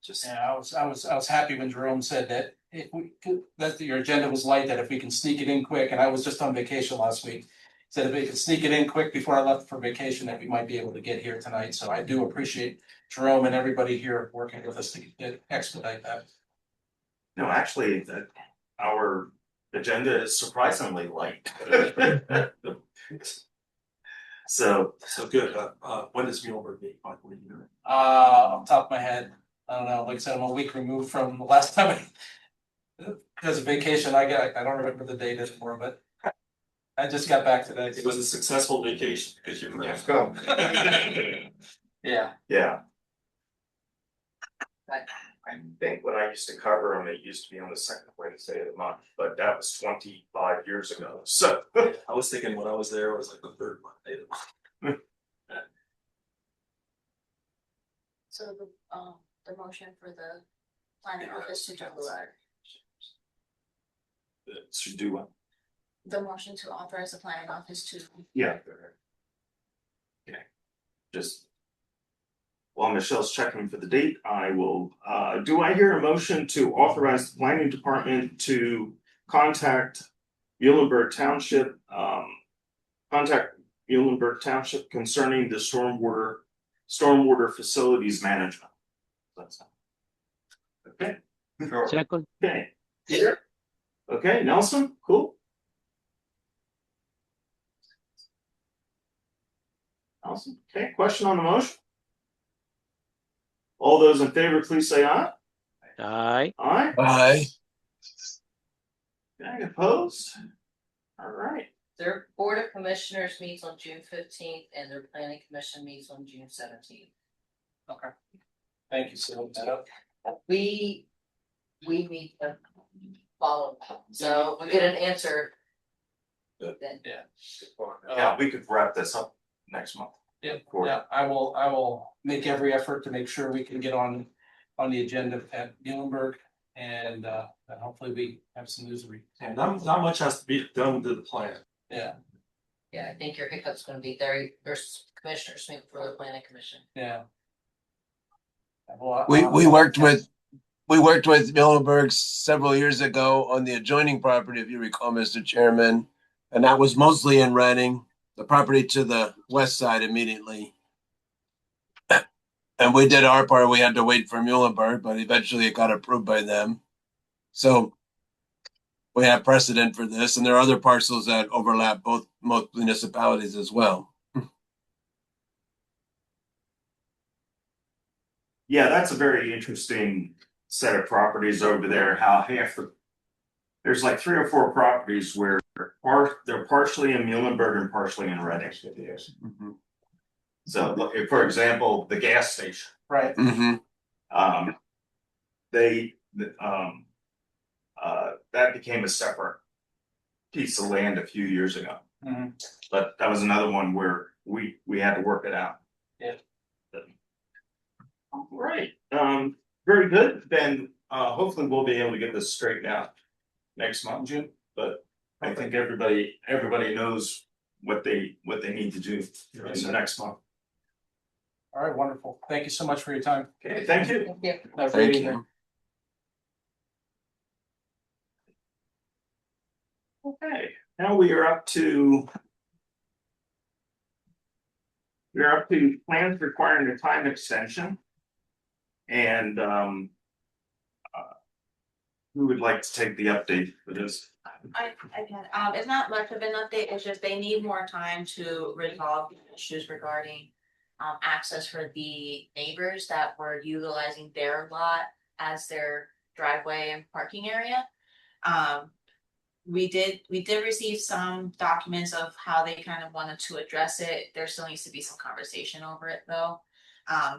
just, Yeah, I was happy when Jerome said that if we could, that your agenda was light, that if we can sneak it in quick, and I was just on vacation last week. Said if we could sneak it in quick before I left for vacation, that we might be able to get here tonight, so I do appreciate Jerome and everybody here working with us to expedite that. No, actually, that our agenda is surprisingly light. So, good. When does Muhlenberg meet? What are you doing? Off the top of my head, I don't know, like I said, I'm a week removed from the last time because of vacation, I don't remember the date anymore, but I just got back today. It was a successful vacation because you. let's go. Yeah. Yeah. Right. I think when I used to cover them, it used to be on the second Wednesday of the month, but that was 25 years ago, so. I was thinking when I was there, it was like the third Monday of the month. So the motion for the planning office to do Should do one. the motion to authorize the planning office to. Yeah. Okay. Just. While Michelle's checking for the date, I will, do I hear a motion to authorize the planning department to contact Muhlenberg Township, concerning the stormwater facilities management? That's. Okay. second, Okay. Here. Okay, Nelson, cool. Nelson, okay, question on the motion? All those in favor, please say aye. aye, Aye. Aye. Okay, opposed? All right. Their Board of Commissioners meets on June 15th and their Planning Commission meets on June 17th. Okay. Thank you, Sue. We meet the following, so we get an answer. Then. Yeah, we could wrap this up next month. Yeah, yeah, I will make every effort to make sure we can get on the agenda at Muhlenberg, and hopefully we have some news. And not much has to be done to the plan. Yeah, Yeah, I think your hiccup's gonna be there's commissioners meeting for the Planning Commission. yeah. Well, We worked with Muhlenberg several years ago on the adjoining property, if you recall, Mr. Chairman. And that was mostly in Reading, the property to the west side immediately. And we did our part. We had to wait for Muhlenberg, but eventually it got approved by them. So we have precedent for this, and there are other parcels that overlap both municipalities as well. Yeah, that's a very interesting set of properties over there, how there's like 3 or 4 properties where they're partially in Muhlenberg and partially in Reading. Mm-hmm. So, look, for example, the gas station. Right. Mm-hmm. That became a separate piece of land a few years ago. Mhm. But that was another one where we had to work it out. Yeah. All right, very good, then, hopefully we'll be able to get this straightened out next month, June, but I think everybody knows what they need to do in the next month. All right, wonderful. Thank you so much for your time. Okay, thank you. Thank you. Have a great Thank evening. you. Okay, now we are up to plans requiring a time extension. And Who would like to take the update for this? I can, it's not much of an update, it's just they need more time to resolve issues regarding. Access for the neighbors that were utilizing their lot as their driveway and parking area. We did receive some documents of how they kind of wanted to address it. There still needs to be some conversation over it though.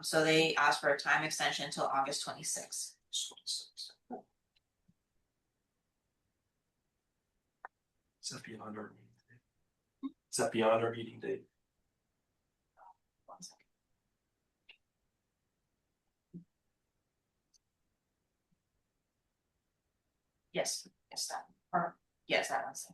So they asked for a time extension until August 26th. Is that beyond our meeting date? Is that beyond our meeting date? One second. Yes, that one's.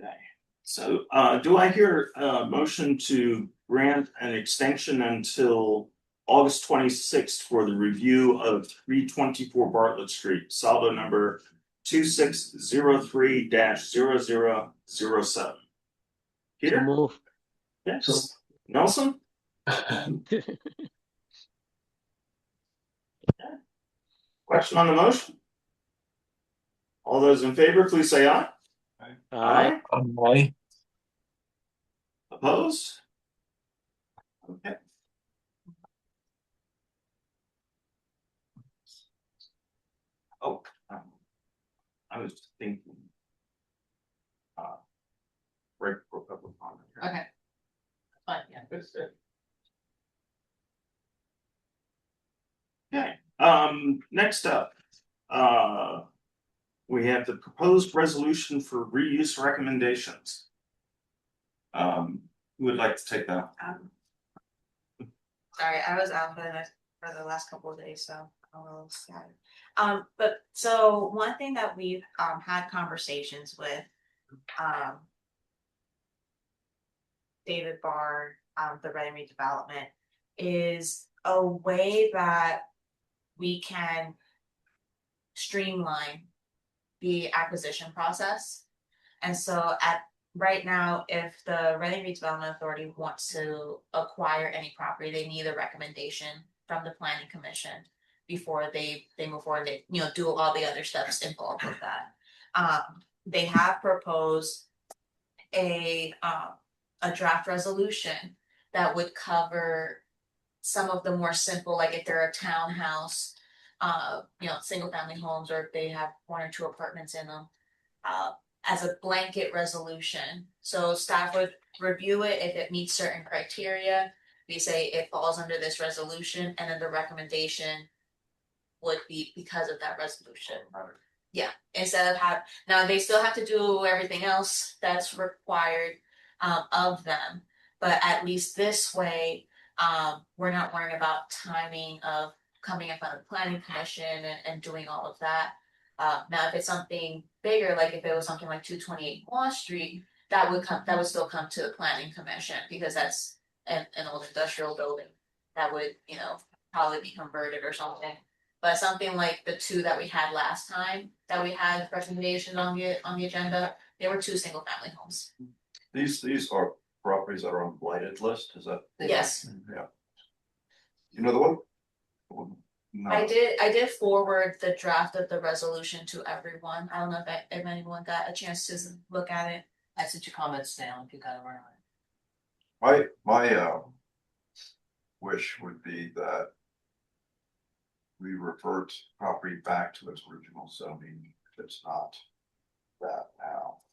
Okay, so do I hear a motion to grant an extension until August 26th for the review of 324 Bartlett Street, saldo number 2603-0007? So Peter? move. Yes. Nelson? Question on the motion? All those in favor, please say aye. Aye. Aye. Opposed? Okay. Oh, I was thinking. Break for public comment. here. Okay. Fine, yeah. Okay, next up, we have the proposed resolution for reuse recommendations. Who would like to take that? Sorry, I was out for the last couple of days, so I'm a little scattered. But so one thing that we've had conversations with David Barr, the Reading redevelopment, is a way that we can streamline the acquisition process. And so right now, if the Reading Redevelopment Authority wants to acquire any property, they need a recommendation from the Planning Commission before they move forward. They do all the other steps involved with that. They have proposed a draft resolution that would cover some of the more simple, like if they're a townhouse, single family homes, or if they have one or two apartments in them, as a blanket resolution. So staff would review it. If it meets certain criteria, we say it falls under this resolution, and then the recommendation would be because of that resolution. Yeah, instead of now they still have to do everything else that's required of them, but at least this way, we're not worrying about timing of coming up on the planning commission and doing all of that. Now, if it's something bigger, like if it was something like 228 Wall Street, that would still come to the planning commission, because that's an old industrial building that would, probably be converted or something. But something like the two that we had last time, that we had recommendations on the agenda, they were two single family homes. These are properties that are on blighted list, is that? Yes. Yeah. You know the one? No. I did forward the draft of the resolution to everyone. I don't know if anyone got a chance to look at it. I sent your comments down if you got around. My wish would be that we revert property back to its original zoning if it's not that now.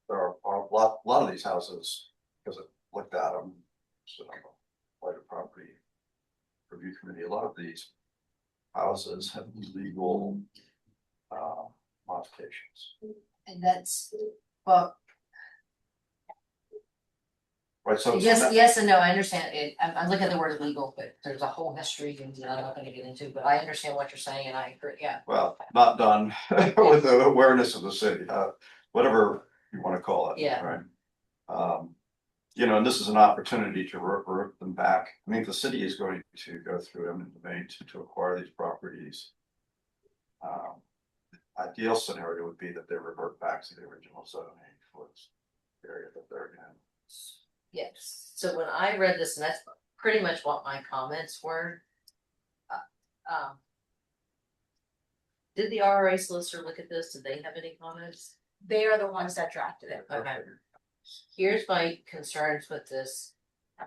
There are a lot of these houses, because I looked at them, so quite a property review committee, a lot of these houses have legal modifications. And that's, well, Right, so yes and no, I understand it. I'm looking at the word illegal, but there's a whole history and I'm not gonna get into, but I understand what you're saying and I agree, yeah. well, not done with the awareness of the city, whatever you want to call it. Yeah. Right. And this is an opportunity to revert them back. I mean, the city is going to go through eminent domain to acquire these properties. Ideal scenario would be that they revert back to the original zoning for this area that they're in. Yes, so when I read this, and that's pretty much what my comments were. Did the RRA solicitor look at this? Did they have any comments? They are the ones that drafted it. Okay. Here's my concerns with this,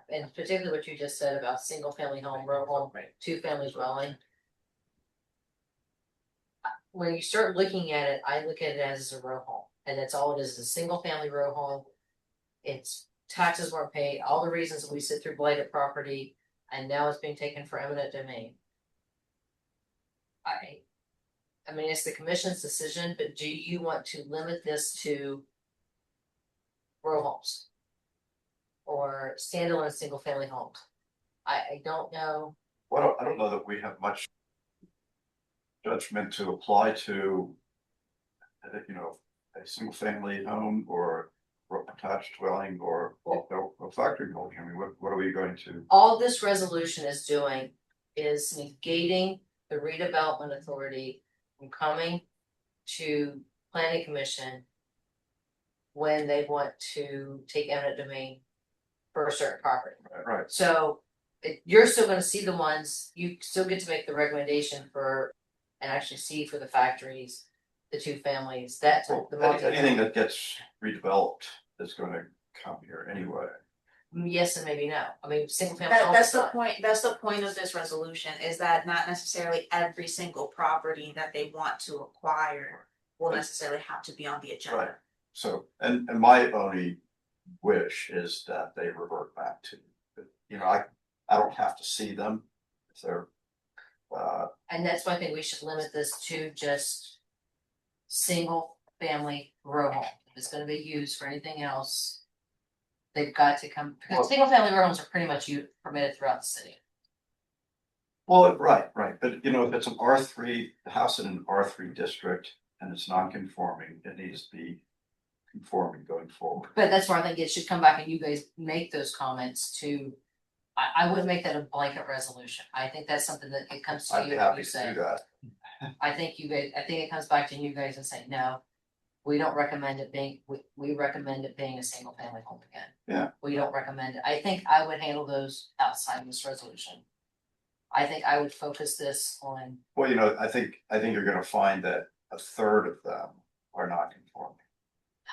and particularly what you just said about single family home, row home, two family dwelling. When you start looking at it, I look at it as a row home, and that's all it is a single family row home. It's taxes weren't paid, all the reasons that we sit through blighted property, and now it's being taken for eminent domain. I mean, it's the commission's decision, but do you want to limit this to row homes? Or standalone single family homes? I don't know. Well, I don't know that we have much judgment to apply to, you know, a single family home or attached dwelling or a factory building. I mean, what are we going to? All this resolution is doing is negating the redevelopment authority from coming to planning commission when they want to take eminent domain for a certain property. Right. So you're still gonna see the ones, you still get to make the recommendation for, and actually see for the factories, the two families, that's the Anything that gets redeveloped is going to come here anyway. Yes and maybe no. I mean, single family. That's the point, that's the point of this resolution, is that not necessarily every single property that they want to acquire will necessarily have to be on the agenda. Right. So, and my only wish is that they revert back to, you know, I don't have to see them if they're. And that's why I think we should limit this to just single family row home. If it's gonna be used for anything else, they've got to come, because single family row homes are pretty much permitted throughout the city. Well, right, but you know, if it's an R3, the house in an R3 district and it's non-conforming, it needs to be conforming going forward. But that's where I think it should come back and you guys make those comments to, I wouldn't make that a blanket resolution. I think that's something that it comes to I'd you be and happy you to say. do that. I think it comes back to you guys and say, no, we don't recommend it being, we recommend it being a single family home again. Yeah. We don't recommend it. I think I would handle those outside of this resolution. I think I would focus this on. Well, you know, I think you're gonna find that a third of them are not conforming.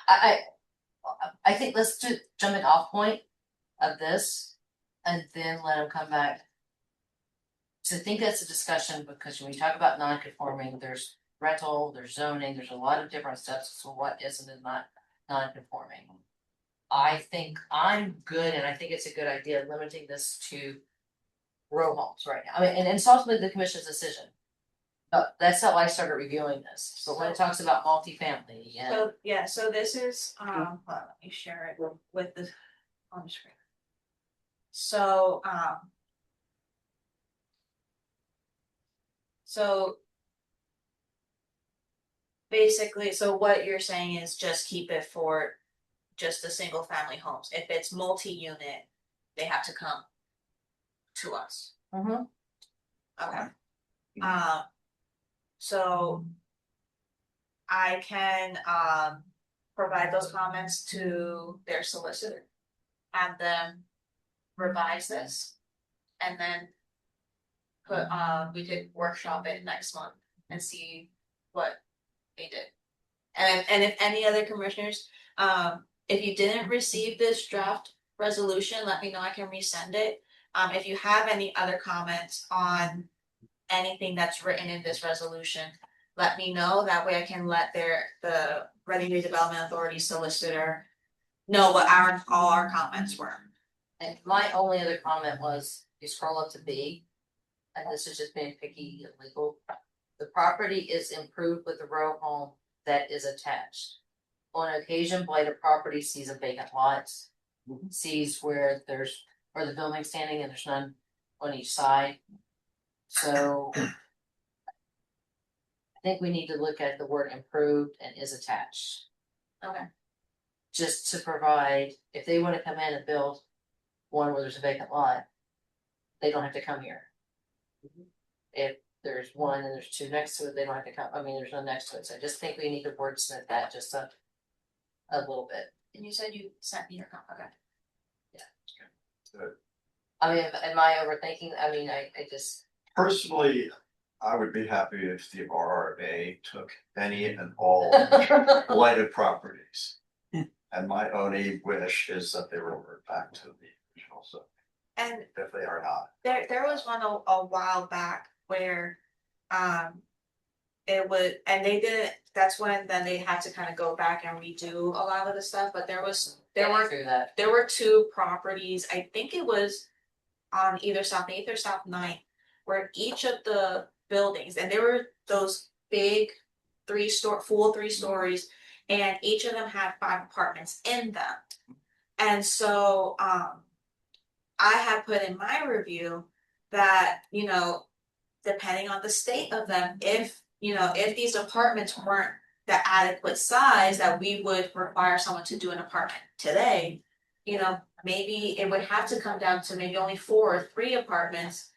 I think let's do jumping off point of this and then let them come back. So I think that's a discussion because when we talk about non-conforming, there's rental, there's zoning, there's a lot of different steps. So what isn't and not non-conforming? I think I'm good and I think it's a good idea limiting this to row homes right now. I mean, and it's ultimately the commission's decision. But that's how I started reviewing this. But when it talks about multifamily, yeah. So, yeah, so this is, well, let me share it with the, on the screen. So, basically, so what you're saying is just keep it for just the single family homes. If it's multi-unit, they have to come to us. Mm-hmm. Okay. So I can provide those comments to their solicitor. Have them revise this. And then put we could workshop it next month and see what they did. And if any other commissioners, if you didn't receive this draft resolution, let me know, I can resend it. If you have any other comments on anything that's written in this resolution, let me know. That way I can let the Reading Redevelopment Authority solicitor know what all our comments were. And my only other comment was, you scroll up to B, and this is just being picky and legal. The property is improved with a row home that is attached. On occasion, blighted property sees a vacant lot, sees where the building's standing and there's none on each side. So I think we need to look at the word improved and is attached. Okay. Just to provide, if they want to come in and build one where there's a vacant lot, they don't have to come here. If there's one and there's two next to it, they don't have to come, I mean, there's none next to it, so I just think we need to wordsmith that just a little bit. And you said you sent me your comment, okay. Yeah. I mean, am I overthinking? I mean, I just, Personally, I would be happy if the RRA took any and all blighted properties. And my only wish is that they revert back to the original, so And if they are not. there was one a while back where, it would, and they didn't, that's when then they had to kind of go back and redo a lot of the stuff, but there through that. were two properties, I think it was on either South 8th or South 9th, where each of the buildings, and there were those big full 3 stories, and each of them had 5 apartments in them. And so, I had put in my review that, you know, depending on the state of them, if these apartments weren't the adequate size that we would require someone to do an apartment today, you know, maybe it would have to come down to maybe only 4 or 3 apartments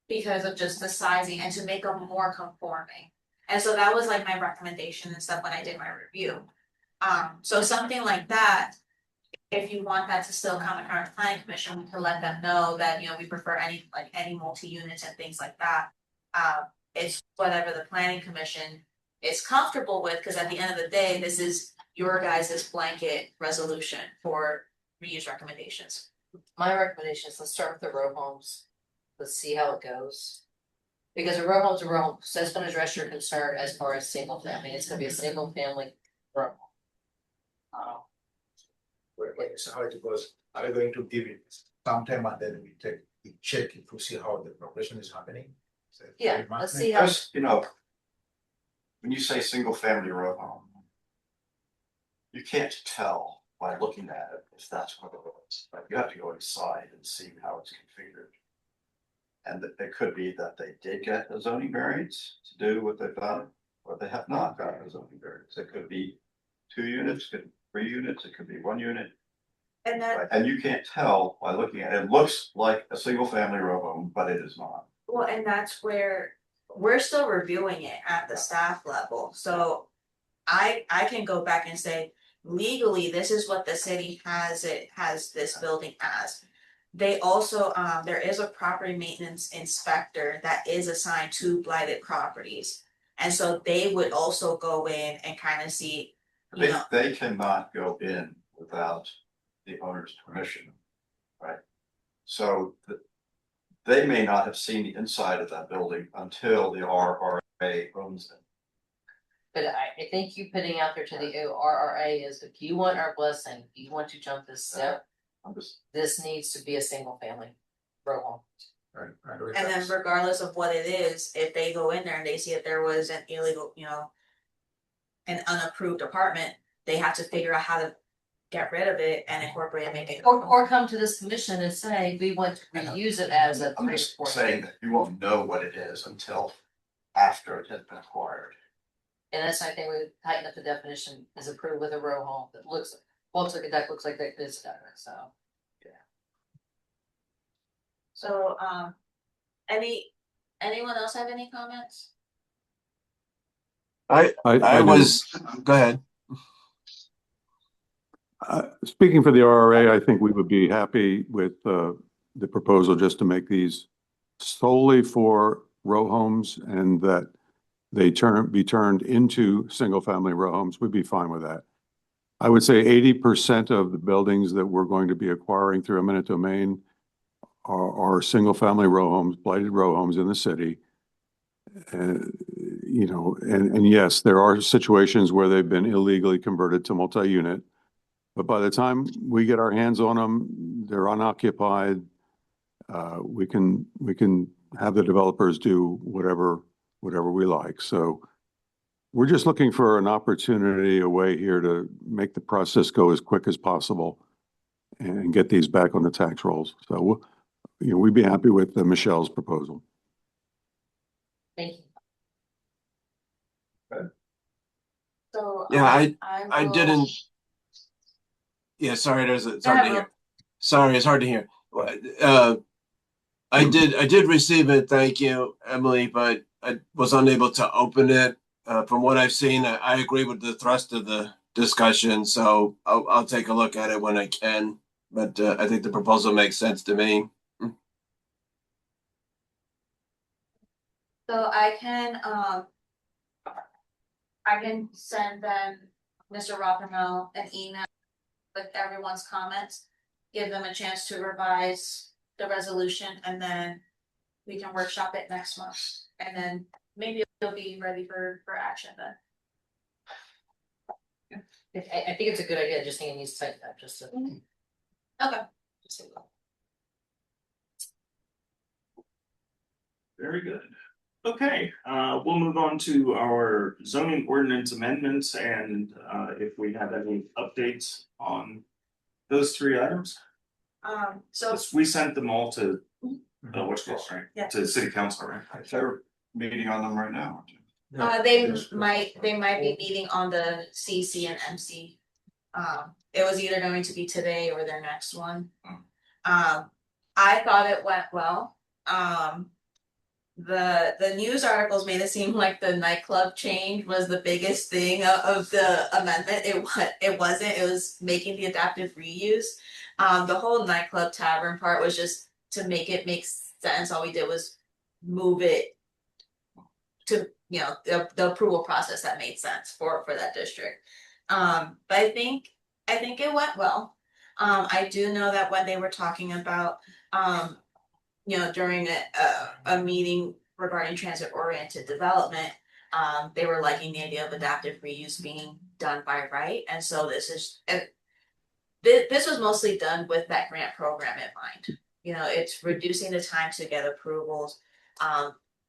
because of just the sizing and to make them more conforming. And so that was like my recommendation and stuff when I did my review. So something like that, if you want that to still come in front of the planning commission, we can let them know that, you know, we prefer any multi-units and things like that. It's whatever the planning commission is comfortable with, because at the end of the day, this is your guys' blanket resolution for reuse recommendations. My recommendation is let's start with the row homes. Let's see how it goes. Because a row home's a row home, so that's gonna address your concern as far as single family. It's gonna be a single family row home. Wait, so how it goes, are we going to give it some time and then we check it to see how the progression is happening? Yeah, let's see how. Because, you know, when you say single family row home, you can't tell by looking at it if that's what it is. Like, you have to go inside and see how it's configured. And it could be that they did get a zoning variance to do what they've done, or they have not gotten a zoning variance. It could be 2 units, could be 3 units, it could be 1 unit. And that, Right, and you can't tell by looking at it. It looks like a single family row home, but it is not. well, and that's where we're still reviewing it at the staff level, so I can go back and say, legally, this is what the city has this building as. They also, there is a property maintenance inspector that is assigned to blighted properties. And so they would also go in and kind of see, you know. They cannot go in without the owner's permission, right? So they may not have seen the inside of that building until the RRA owns it. But I think you putting out there to the RRA is, if you want our blessing, if you want to jump this step, this needs to be a single family row home. Right. And then regardless of what it is, if they go in there and they see that there was an illegal, you know, an unapproved apartment, they have to figure out how to get rid of it and incorporate it, make it. Or come to this commission and say, we want to reuse it as a. I'm just saying that you won't know what it is until after it has been acquired. And that's I think we tighten up the definition is approved with a row home that looks like a deck, looks like that, this guy, so. So, anyone else have any comments? I was, go ahead. Speaking for the RRA, I think we would be happy with the proposal just to make these solely for row homes and that they be turned into single family row homes. We'd be fine with that. I would say 80% of the buildings that we're going to be acquiring through eminent domain are single family row homes, blighted row homes in the city. You know, and yes, there are situations where they've been illegally converted to multi-unit, but by the time we get our hands on them, they're unoccupied. We can have the developers do whatever we like. So we're just looking for an opportunity, a way here to make the process go as quick as possible and get these back on the tax rolls. So we'd be happy with Michelle's proposal. Thank you. So. Yeah, I didn't. Yeah, sorry, it's hard to hear. Sorry, it's hard to hear. I did receive it, thank you, Emily, but I was unable to open it. From what I've seen, I agree with the thrust of the discussion, so I'll take a look at it when I can. but I think the proposal makes sense to me. So I can send them, Mr. Rothermel, an email with everyone's comments. Give them a chance to revise the resolution and then we can workshop it next month. And then maybe it'll be ready for action then. I think it's a good idea, just think it needs to tighten up just to. Okay. Just a- Very good. Okay, we'll move on to our zoning ordinance amendments and if we have any updates on those three items. So We sent them all to what's called, right? Yeah. To the city council, right? They're meeting on them right now. they might be meeting on the CC and MC. It was either going to be today or their next one. I thought it went well. The news articles made it seem like the nightclub change was the biggest thing of the amendment. It wasn't. It was making the adaptive reuse. The whole nightclub tavern part was just to make it make sense. All we did was move it to, you know, the approval process that made sense for that district. But I think it went well. I do know that when they were talking about you know, during a meeting regarding transit oriented development, they were liking the idea of adaptive reuse being done by right. And so this was mostly done with that grant program in mind. You know, it's reducing the time to get approvals.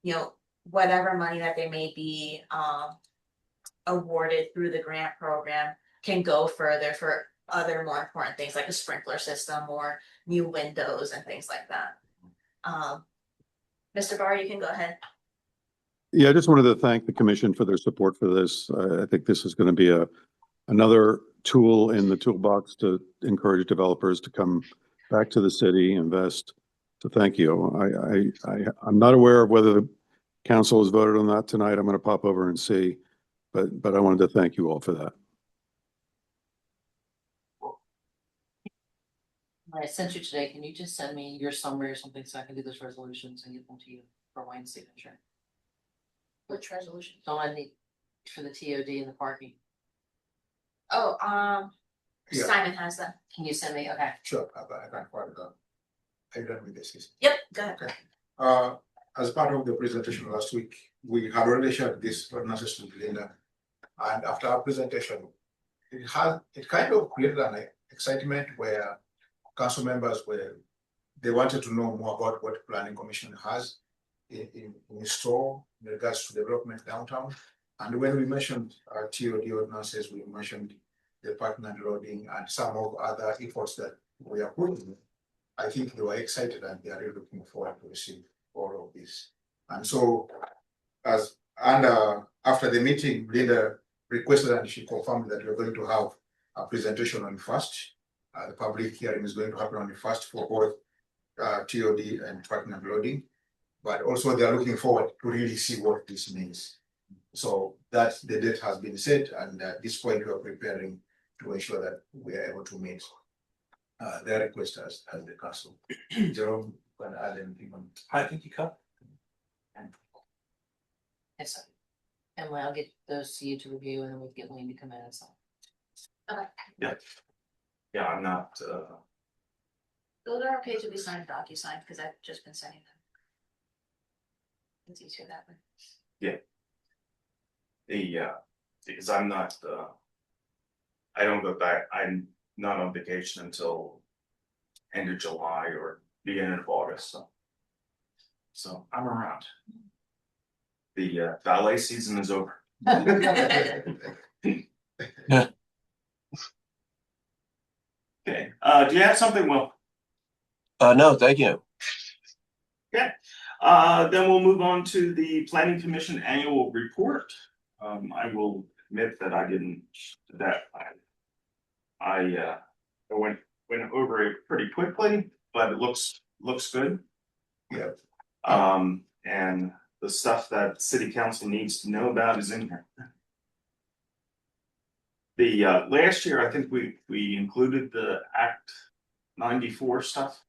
You know, whatever money that they may be awarded through the grant program can go further for other more important things like a sprinkler system or new windows and things like that. Mr. Barr, you can go ahead. Yeah, I just wanted to thank the commission for their support for this. I think this is going to be another tool in the toolbox to encourage developers to come back to the city, invest. So thank you. I'm not aware of whether the council has voted on that tonight. I'm going to pop over and see, but I wanted to thank you all for that. I sent you today, can you just send me your summary or something so I can do those resolutions and get them to you for Wayne's signature? Which resolution? So I need for the TOD and the parking. Oh, Yeah. Simon has them. Can you send me? Okay. Sure, I can find it out. Are you done with this? Yep, go ahead. Okay. As part of the presentation last week, we had already shared this ordinances to Linda. And after our presentation, it kind of created an excitement where council members they wanted to know more about what planning commission has in store in regards to development downtown. And when we mentioned our TOD ordinances, we mentioned the parking and loading and some of other efforts that we are putting. I think they were excited and they are really looking forward to receive all of this. And so after the meeting, Linda requested and she confirmed that we're going to have a presentation on first. The public hearing is going to happen on the first for both TOD and parking and loading, but also they are looking forward to really see what this means. So that the date has been set, and at this point we are preparing to ensure that we are able to meet their request as the council. Jerome, can I add anything on? I think you covered. Yes, sir. And I'll get those to you to review and then we can get Wayne to come in and sign. Okay. Yeah, I'm not, Those are okay to be signed DocuSign because I've just been sending them. It's easier that way. because I'm not, I don't go back, I'm not on vacation until end of July or beginning of August, so I'm around. The ballet season is over. Okay, do you have something, Will? No, thank you. Okay, then we'll move on to the Planning Commission annual report. I will admit that I didn't, I went over it pretty quickly, but it looks good. Yeah. And the stuff that city council needs to know about is in here. The last year, I think we included the 94 stuff.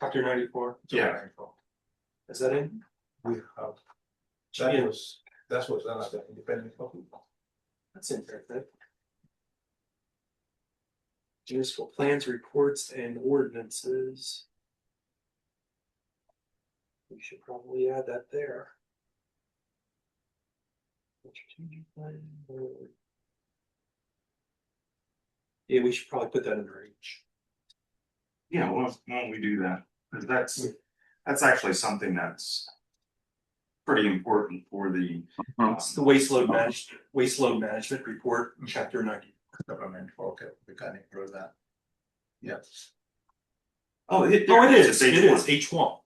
Chapter 94. Yeah. Is that in? We have, that was done as an independent copy. That's in there, right? Municipal plans, reports, and ordinances. We should probably add that there. Strategic plan, yeah, we should probably put that under H. Yeah, why don't we do that? Because that's actually something that's pretty important for the. It's the waste load management report, chapter 90. Government, okay, we can include that. Yes. Oh, it is. It is H1.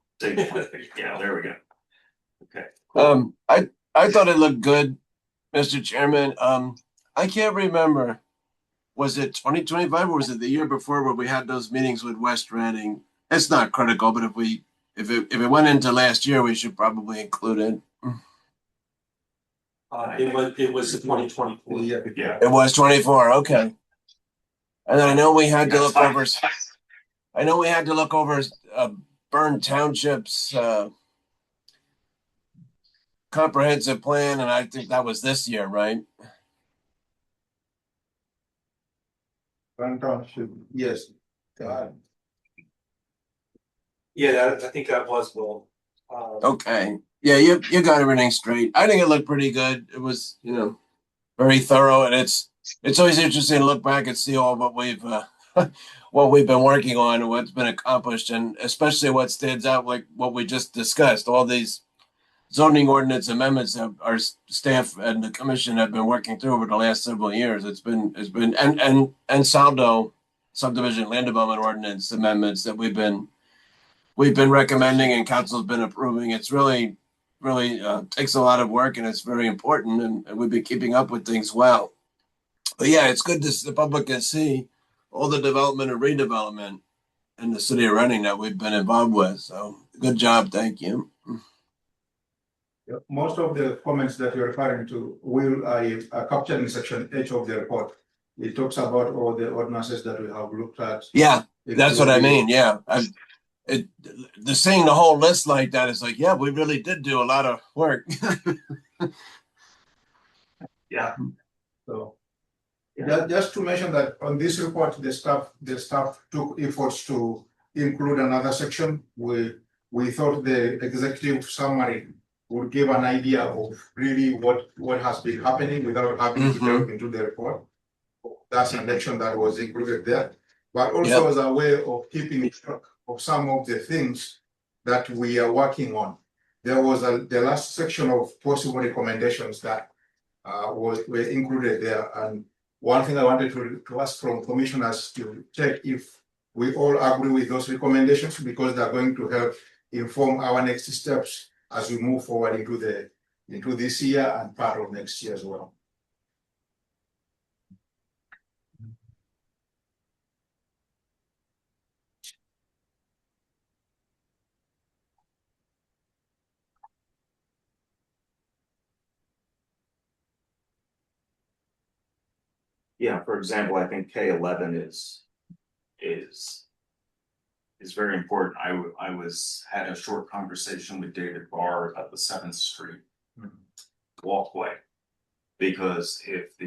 Yeah, there we go. Okay. I thought it looked good, Mr. Chairman. I can't remember. Was it 2025 or was it the year before where we had those meetings with West Reading? It's not critical, but if it went into last year, we should probably include it. It was 2024. Yeah. It was 24. Okay. And I know we had to look over. I know we had to look over Bern Township's comprehensive plan, and I think that was this year, right? Bern Township, yes. Yeah, I think that was Will. Okay. Yeah, you got everything straight. I think it looked pretty good. It was, very thorough, and it's always interesting to look back and see all what we've what we've been working on and what's been accomplished, and especially what stands out, like what we just discussed, all these zoning ordinance amendments that our staff and the commission have been working through over the last several years. It's been and SALDO subdivision land development ordinance amendments that we've been recommending and council's been approving. It's really takes a lot of work, and it's very important, and we've been keeping up with things well. But yeah, it's good to the public can see all the development and redevelopment in the city of Reading that we've been involved with. So good job, thank you. Most of the comments that you're referring to will captured in section H of the report. It talks about all the ordinances that we have looked at. Yeah, that's what I mean. Yeah, seeing the whole list like that is like, yeah, we really did do a lot of work. Yeah. So, just to mention that on this report, the staff took efforts to include another section. We thought the executive summary would give an idea of really what has been happening without having to delve into the report. That's an action that was included there, but also as a way of keeping track of some of the things that we are working on. There was the last section of possible recommendations that were included there, and one thing I wanted to ask from commissioners to check if we all agree with those recommendations, because they're going to help inform our next steps as we move forward into this year and part of next year as well. Yeah, for example, I think K11 is very important. I had a short conversation with David Barr about the 7th Street walkway, because if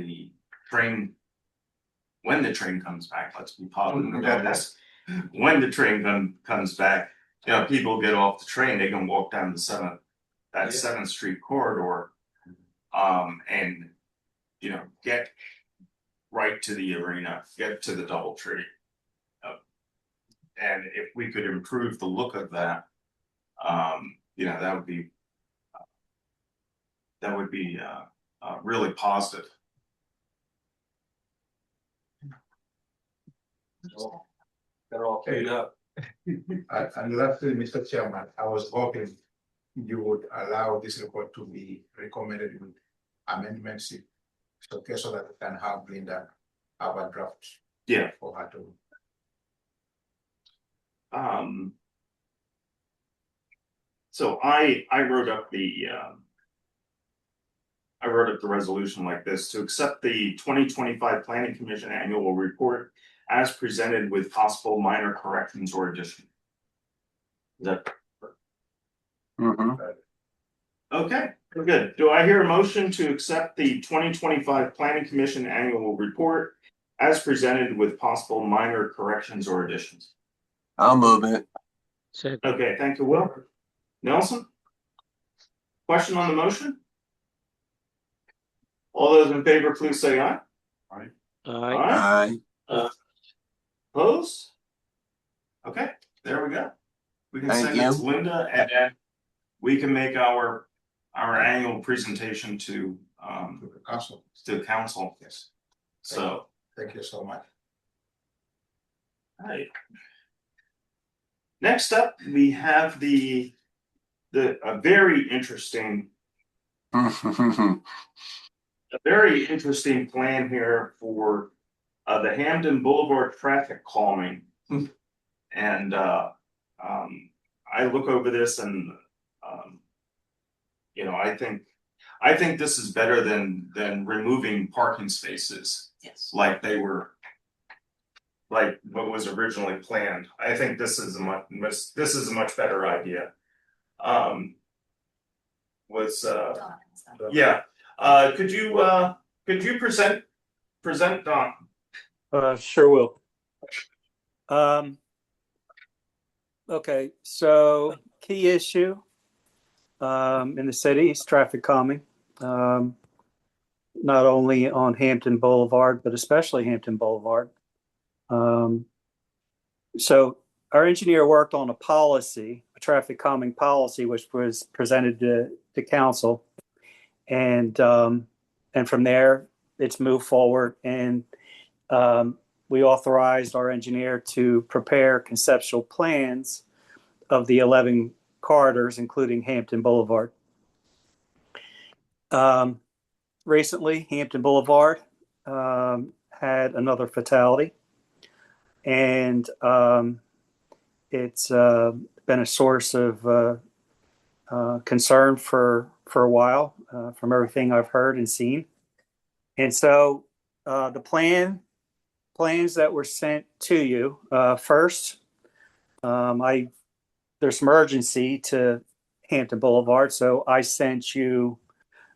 when the train comes back, let's be positive about this. When the train comes back, people get off the train, they can walk down the 7th Street corridor, and get right to the arena, get to the DoubleTree. And if we could improve the look of that, that would be really positive. They're all paid up. And lastly, Mr. Chairman, I was hoping you would allow this report to be recommended with amendments, so that we can have Linda have a draft. Yeah. For her to. So I wrote up the resolution like this: to accept the 2025 Planning Commission annual report as presented with possible minor corrections or additions. Is that okay? We're good. Do I hear a motion to accept the 2025 Planning Commission Annual Report as presented with possible minor corrections or additions? I'll move it. Second. Okay, thank you, Will. Nelson? Question on the motion? All those in favor, please say aye. Aye. Aye. Opposed? Okay, there we go. We can Thank send it you. to Linda, and then we can make our annual presentation to To the council. council. Yes. So, Thank you so much. all right. Next up, we have a very interesting plan here for the Hampton Boulevard traffic calming. And I look over this and I think this is better than removing parking spaces Yes. like what was originally planned. I think this is a much better idea. Could you present Don? Sure will. Okay, so key issue in the city is traffic calming, not only on Hampton Boulevard, but especially Hampton Boulevard. So our engineer worked on a policy, a traffic calming policy, which was presented to council. And from there, it's moved forward, and we authorized our engineer to prepare conceptual plans of the 11 corridors, including Hampton Boulevard. Recently, Hampton Boulevard had another fatality, and it's been a source of concern for a while, from everything I've heard and seen. And so the plans that were sent to you, first, there's some urgency to Hampton Boulevard, so I sent you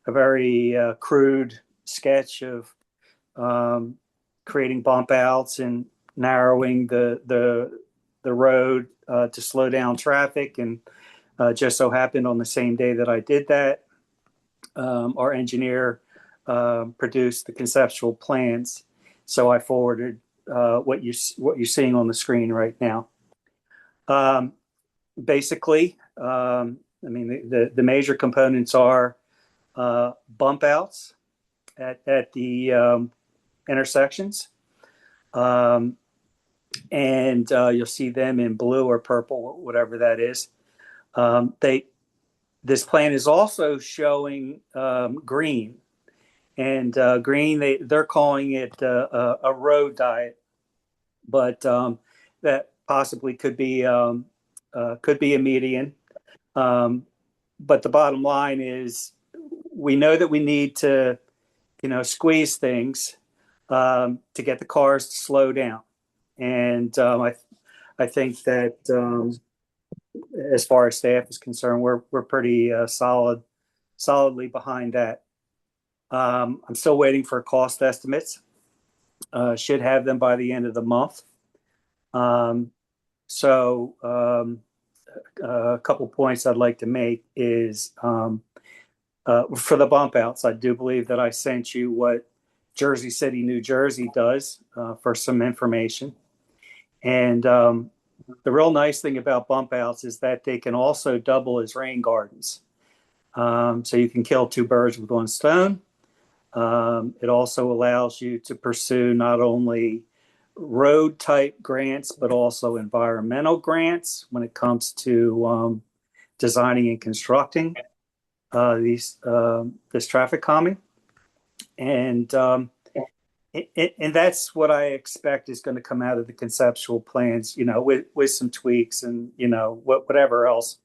a very crude sketch of creating bump outs and narrowing the road to slow down traffic. And just so happened on the same day that I did that, our engineer produced the conceptual plans. So I forwarded what you're seeing on the screen right now. Basically, I mean, the major components are bump outs at the intersections. And you'll see them in blue or purple, whatever that is. This plan is also showing green. And green, they're calling it a road diet, but that possibly could be a median. But the bottom line is, we know that we need to, squeeze things to get the cars to slow down. And I think that as far as staff is concerned, we're pretty solidly behind that. I'm still waiting for cost estimates. Should have them by the end of the month. So a couple points I'd like to make is for the bump outs, I do believe that I sent you what Jersey City, New Jersey does for some information. And the real nice thing about bump outs is that they can also double as rain gardens. So you can kill two birds with one stone. It also allows you to pursue not only road type grants, but also environmental grants when it comes to designing and constructing this traffic calming. And that's what I expect is going to come out of the conceptual plans, with some tweaks and, whatever else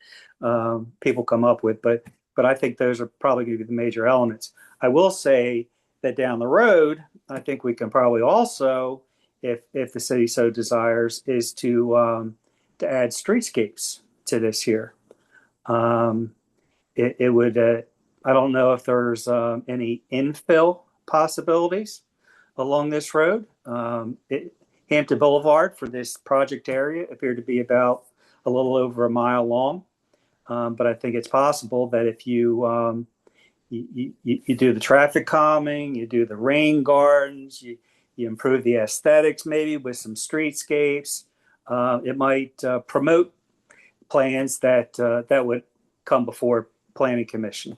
people come up with. But I think those are probably going to be the major elements. I will say that down the road, I think we can probably also if the city so desires, is to add streetscapes to this here. It would. I don't know if there's any infill possibilities along this road. Hampton Boulevard for this project area appeared to be about a little over a mile long, but I think it's possible that if you do the traffic calming, you do the rain gardens, you improve the aesthetics maybe with some streetscapes, it might promote plans that would come before Planning Commission.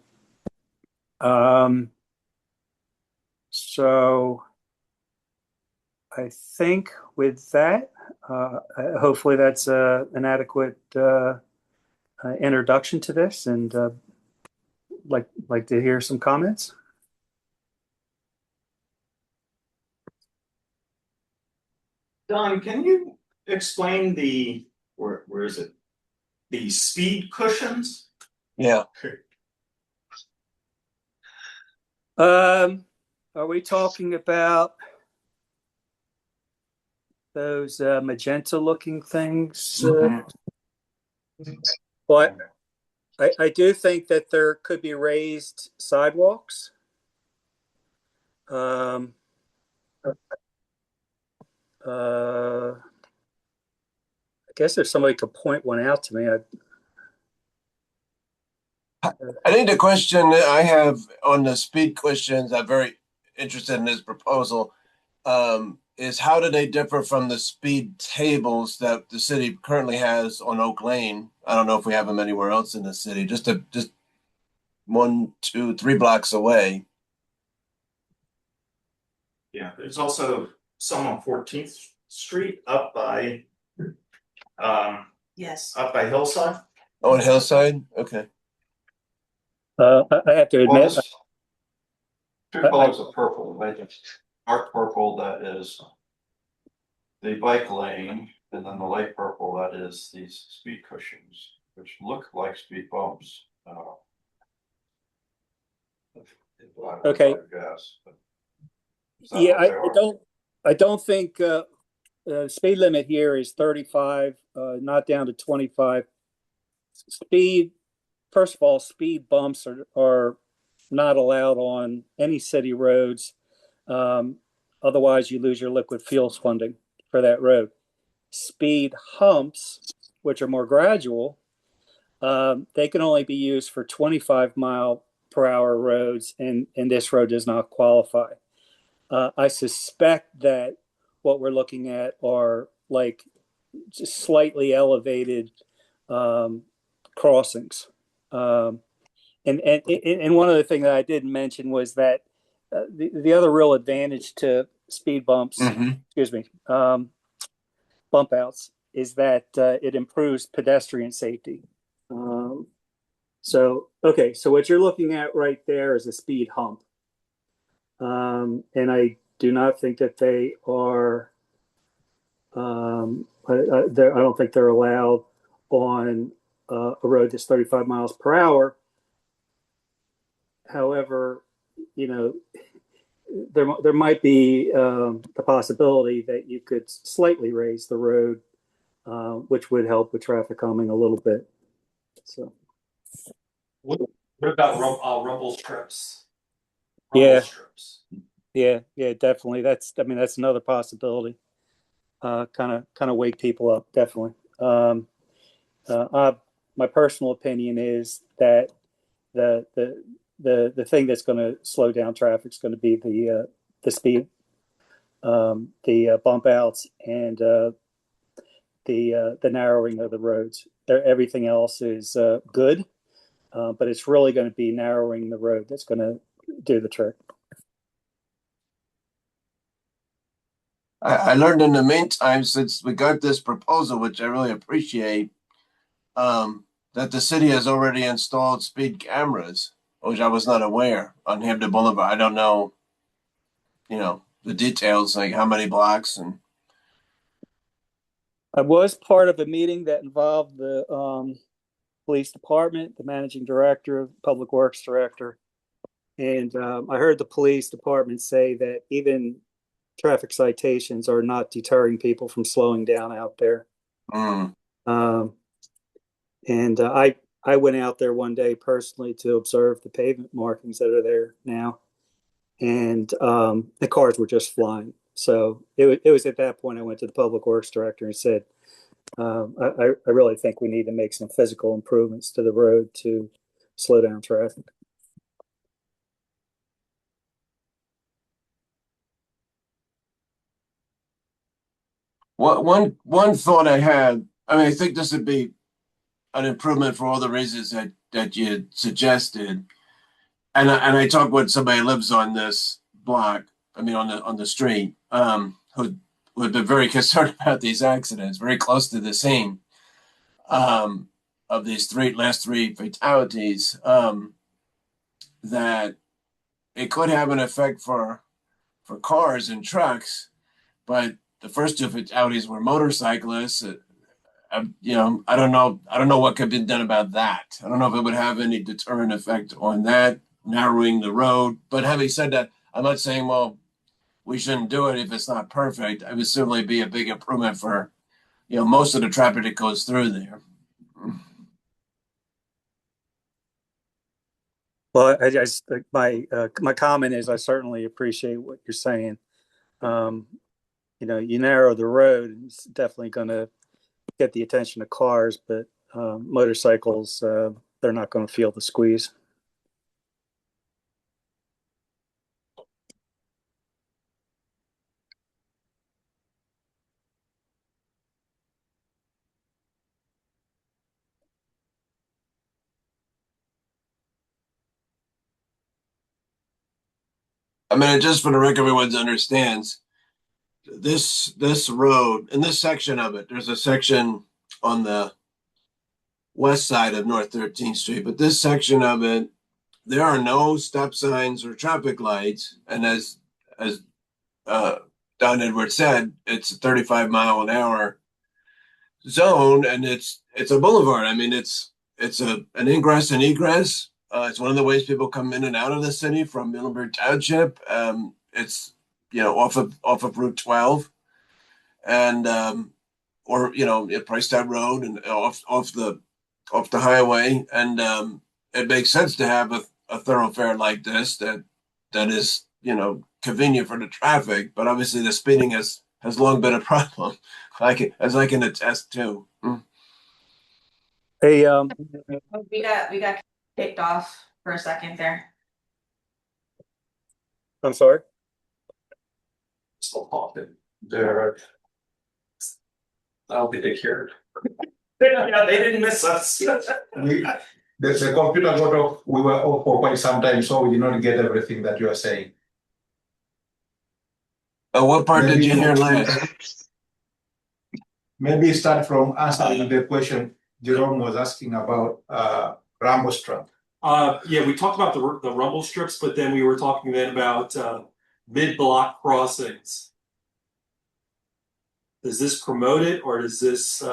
So I think with that, hopefully that's an adequate introduction to this, and like to hear some comments. Don, can you explain where is it? The speed cushions? Yeah. Are we talking about those magenta looking things? But I do think that there could be raised sidewalks. I guess if somebody could point one out to me, I think the question that I have on the speed questions, I'm very interested in this proposal, is how do they differ from the speed tables that the city currently has on Oak Lane? I don't know if we have them anywhere else in the city, just 1, 2, 3 blocks away. Yeah, there's also some on 14th Street up by Yes. up by Hillside. Oh, on Hillside? Okay. I have to Well, admit, this two colors of purple, like dark purple that is the bike lane, and then the light purple that is these speed cushions, which look like speed bumps. Okay. Guess, but yeah, I don't think speed limit here is 35, not down to 25. Speed, first of all, speed bumps are not allowed on any city roads. Otherwise, you lose your liquid fuels funding for that road. Speed humps, which are more gradual, they can only be used for 25-mile-per-hour roads, and this road does not qualify. I suspect that what we're looking at are like just slightly elevated crossings. And one other thing that I didn't mention was that the other real advantage to speed bumps, bump outs, is that it improves pedestrian safety. So what you're looking at right there is a speed hump. And I do not think that they are, I don't think they're allowed on a road that's 35 miles per hour. However, there might be the possibility that you could slightly raise the road, which would help with traffic calming a little bit. So, What about rumble strips? Yeah, definitely. That's another possibility. Kind of wake people up, definitely. My personal opinion is that the thing that's going to slow down traffic is going to be the speed, the bump outs, and the narrowing of the roads. Everything else is good, but it's really going to be narrowing the road that's going to do the trick. I learned in the meantime, since we got this proposal, which I really appreciate, that the city has already installed speed cameras, which I was not aware, on Hampton Boulevard. I don't know, the details, like how many blocks and. I was part of a meeting that involved the police department, the managing director, public works director, and I heard the police department say that even traffic citations are not deterring people from slowing down out there. Mm. And I went out there one day personally to observe the pavement markings that are there now, and the cars were just flying. So it was at that point I went to the public works director and said, I really think we need to make some physical improvements to the road to slow down traffic. One thought I had, I mean, I think this would be an improvement for all the reasons that you suggested. And I talked with somebody who lives on this block, I mean on the street, who had been very concerned about these accidents, very close to the scene of these last three fatalities, that it could have an effect for cars and trucks, but the first two fatalities were motorcyclists. You know, I don't know what could be done about that. I don't know if it would have any deterrent effect on that, narrowing the road. But having said that, I'm not saying, well, we shouldn't do it if it's not perfect. It would certainly be a big improvement for, you know, most of the traffic that goes through there. Well, my comment is I certainly appreciate what you're saying. You know, you narrow the road, it's definitely going to get the attention of cars, but motorcycles, they're not going to feel the squeeze. I mean, just for the record, everyone understands this road in this section of it. There's a section on the west side of North 13th Street, but this section of it, there are no stop signs or traffic lights, and as Don Edwards said, it's a 35-mile-an-hour zone, and it's a boulevard. I mean, it's an ingress and egress. It's one of the ways people come in and out of the city from Muhlenberg Township. It's, you know, off of Route 12, and or, you know, at Price Town Road and off the highway, and it makes sense to have a thoroughfare like this that is, you know, convenient for the traffic. But obviously, the speeding has long been a problem, as I can attest to. Hey, We got kicked off for a second there. I'm sorry. Still talking. There. I'll be cured. Yeah, they didn't miss us. The computer got off, we were off for quite some time, so we did not get everything that you are saying. What part did you hear last? Maybe start from answering the question Jerome was asking about Rambo Strip. Yeah, we talked about the rumble strips, but then we were talking then about mid-block crossings. Does this promote it, or does this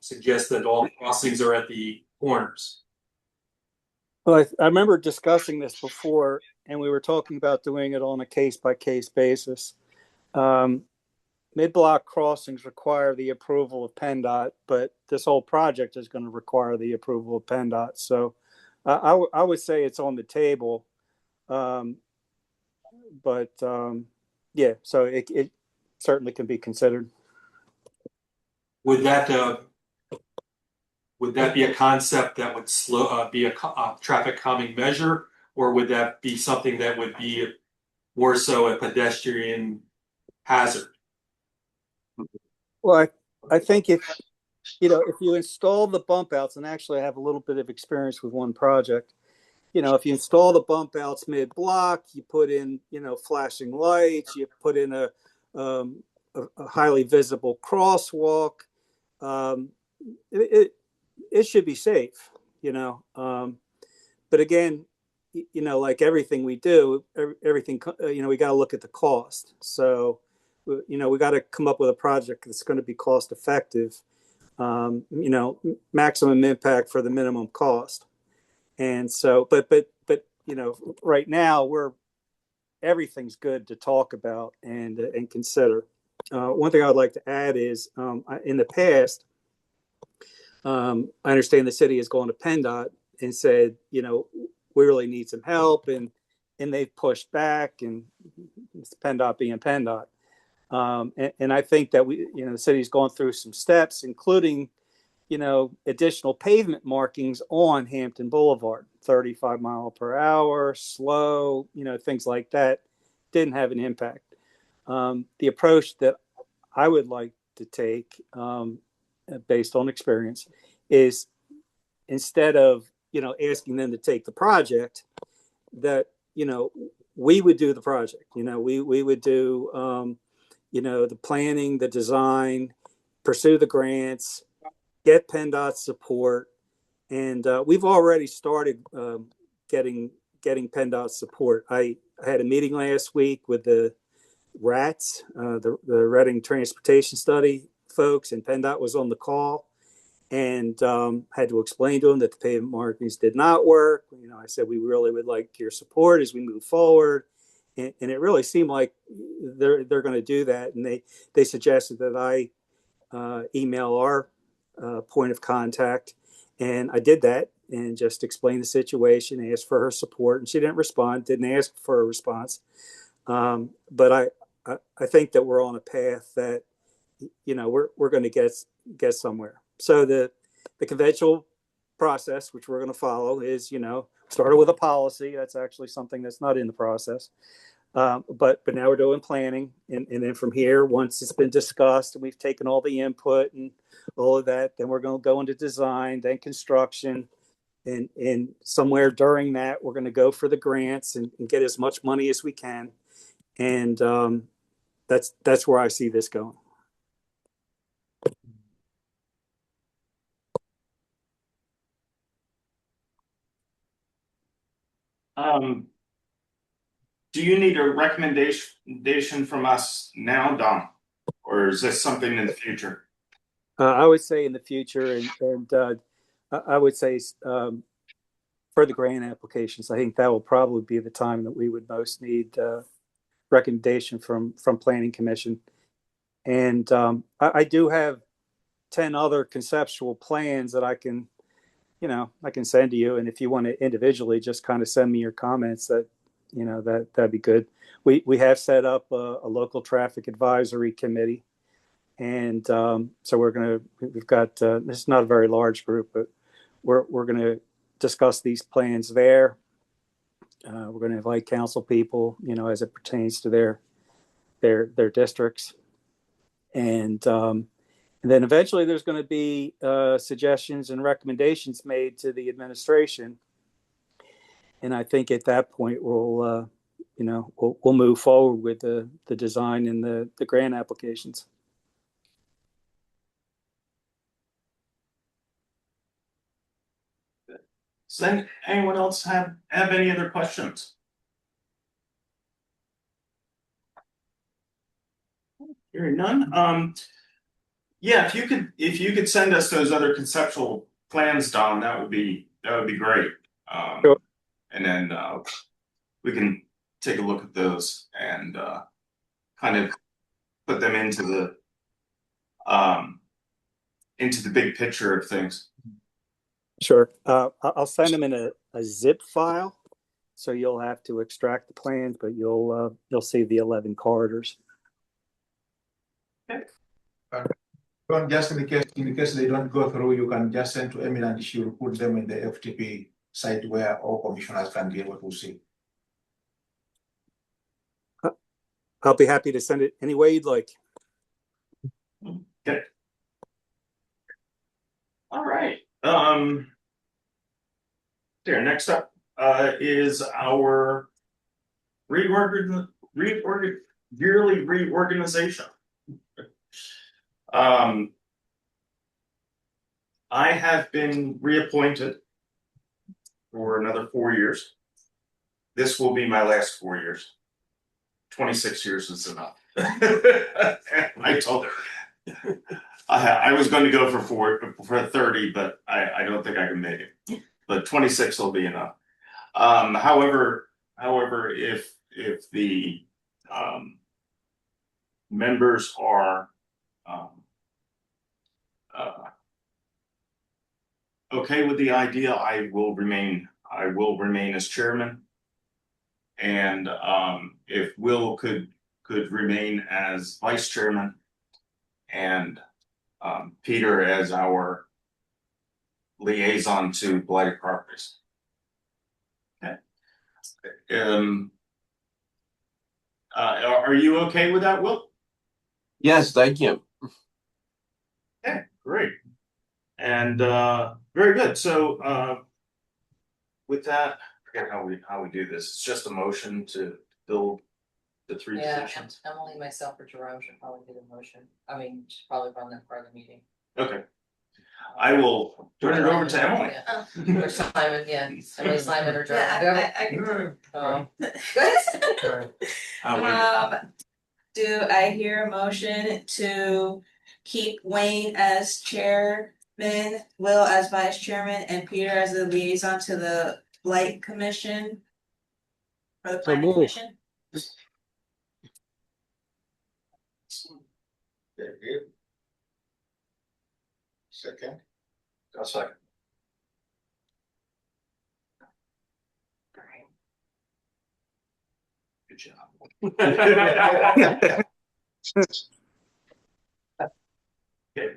suggest that all crossings are at the corners? Well, I remember discussing this before, and we were talking about doing it on a case-by-case basis. Mid-block crossings require the approval of PennDOT, but this whole project is going to require the approval of PennDOT. So I would say it's on the table. But yeah, so it certainly can be considered. Would that be a concept that would be a traffic calming measure, or would that be something that would be more so a pedestrian hazard? Well, I think if you install the bump outs, and actually I have a little bit of experience with one project, you know, if you install the bump outs mid-block, you put in, you know, flashing lights, you put in a highly visible crosswalk, it should be safe, you know. But again, you know, like everything we do, everything, you know, we got to look at the cost. So, you know, we got to come up with a project that's going to be cost effective, you know, maximum impact for the minimum cost. And so, but, you know, right now everything's good to talk about and consider. One thing I'd like to add is in the past, I understand the city has gone to PennDOT and said, you know, we really need some help, and they've pushed back, and it's PennDOT being PennDOT. And I think that the city's gone through some steps, including, additional pavement markings on Hampton Boulevard, 35 mile per hour, slow, things like that didn't have an impact. The approach that I would like to take, based on experience, is instead of, asking them to take the project, that, we would do the project. We would do, the planning, the design, pursue the grants, get PennDOT support. And we've already started getting PennDOT support. I had a meeting last week with the RATS, the Reading Transportation Study folks, and PennDOT was on the call, and had to explain to them that the pavement markings did not work. I said, we really would like your support as we move forward. And it really seemed like they're going to do that. And they suggested that I email our point of contact. And I did that and just explained the situation, asked for her support, and she didn't respond, didn't ask for a response. But I think that we're on a path that, we're going to get somewhere. So the conventional process, which we're going to follow, is, started with a policy. That's actually something that's not in the process. But now we're doing planning. And then from here, once it's been discussed and we've taken all the input and all of that, then we're going to go into design, then construction. And somewhere during that, we're going to go for the grants and get as much money as we can. And that's where I see this going. Do you need a recommendation from us now, Don? Or is this something in the future? I would say in the future, and I would say for the grant applications, I think that will probably be the time that we would most need recommendation from Planning Commission. And I do have 10 other conceptual plans that I can send to you. And if you want to individually just kind of send me your comments, that'd be good. We have set up a local traffic advisory committee. And so we've got, this is not a very large group, but we're going to discuss these plans there. We're going to invite council people, as it pertains to their districts. And then eventually there's going to be suggestions and recommendations made to the administration. And I think at that point we'll move forward with the design and the grant applications. Does anyone else have any other questions? Hearing none. Yeah, if you could send us those other conceptual plans, Don, that would be great. Sure. And then we can take a look at those and kind of put them into the big picture of things. Sure. I'll send them in a zip file, so you'll have to extract the plans, but you'll see the 11 corridors. Okay. Don't just in the case they don't go through, you can just send to Emily and she will put them in the FTP site where all commissioners can be able to see. I'll be happy to send it any way you'd like. Okay. All right. Here, next up is our yearly reorganization. I have been reappointed for another 4 years. This will be my last 4 years. 26 years is enough. I told her I was going to go for 30, but I don't think I can make it. But 26 will be enough. However, if if the members are okay with the idea, I will remain as chairman. And if Will could remain as vice chairman, and Peter as our liaison to blighted properties. Okay. Are you okay with that, Will? Yes, thank you. Okay, great. And very good. So with that, I forget how we do this. It's just a motion to fill the three positions. Emily, myself, or Jerome should probably do the motion. I mean, should probably run that part of the meeting. Okay. I will turn it over to Emily. Or Simon, yeah, Emily, Simon, or Jerome. Do I hear a motion to keep Wayne as chairman, Will as vice chairman, and Peter as the liaison to the Blight Commission? For the planning commission? Second. A second. Good job. Okay.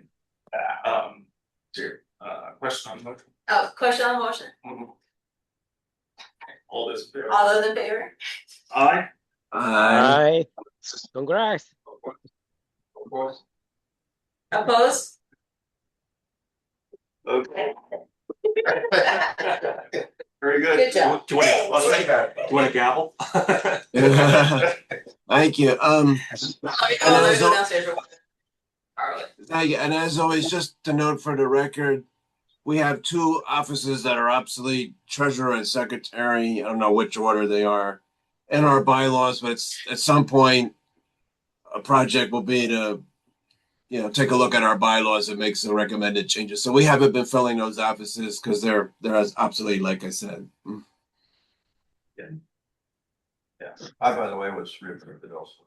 Question on the motion? Oh, question on the motion. All those in favor? All those in favor? Aye. Aye. Congrats. Opposed? Okay. Very good. Good job. Do you want a gavel? Thank you. Thank And as always, just to note for the record, we have two offices that are obsolete, treasurer and secretary. I don't know which order they are in our bylaws, but at some point, a project will be to, take a look at our bylaws and make some recommended changes. So we haven't been filling those offices because they're obsolete, like I said. Yeah. I, by the way, was reapproved also.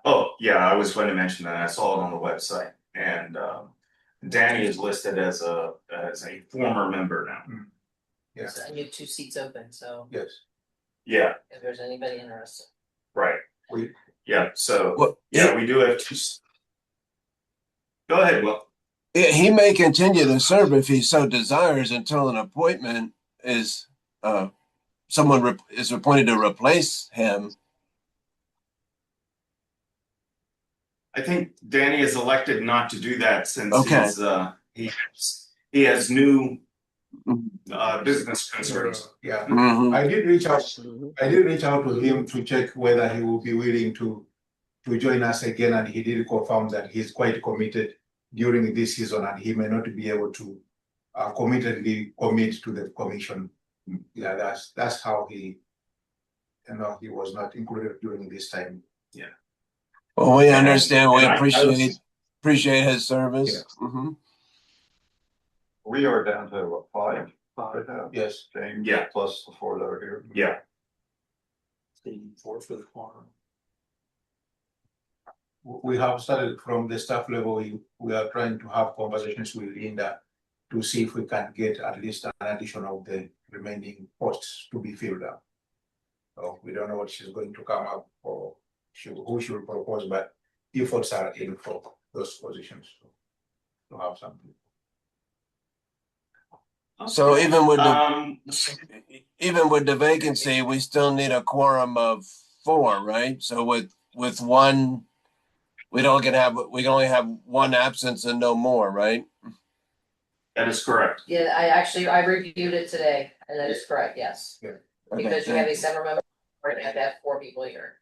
Oh, yeah, I was going to mention that. I saw it on the website, and Danny is listed as a former member now. Yes. And you have 2 seats open, so Yes. Yeah, if there's anybody interested. right. We We do have 2. Go ahead, Will. He may continue to serve if he so desires until an appointment is someone is appointed to replace him. I think Danny is elected not to do that since he has new business concerns. Yeah. Mhm. I did reach out to him to check whether he will be willing to join us again, and he did confirm that he's quite committed during this season, and he may not be able to committedly commit to the commission. Yeah, that's how he was not included during this time. Yeah. Well, we understand. We I appreciate his service. Yeah. Mm-hmm. We are down to what, 5? 5 now? Yes. James? Yeah. Plus the 4 that are here. Yeah. 4 for the quorum. We have started from the staff level. We are trying to have conversations with Linda to see if we can get at least an addition of the remaining posts to be filled up. So we don't know what she's going to come up or who she will propose, but efforts are in for those positions to have something. So even with the vacancy, we still need a quorum of 4, right? So with one, we can only have one absence and no more, right? That is correct. Yeah, I reviewed it today, and that is correct, yes. Yeah. Because you have a 7 member, board, and you have to have 4 people here.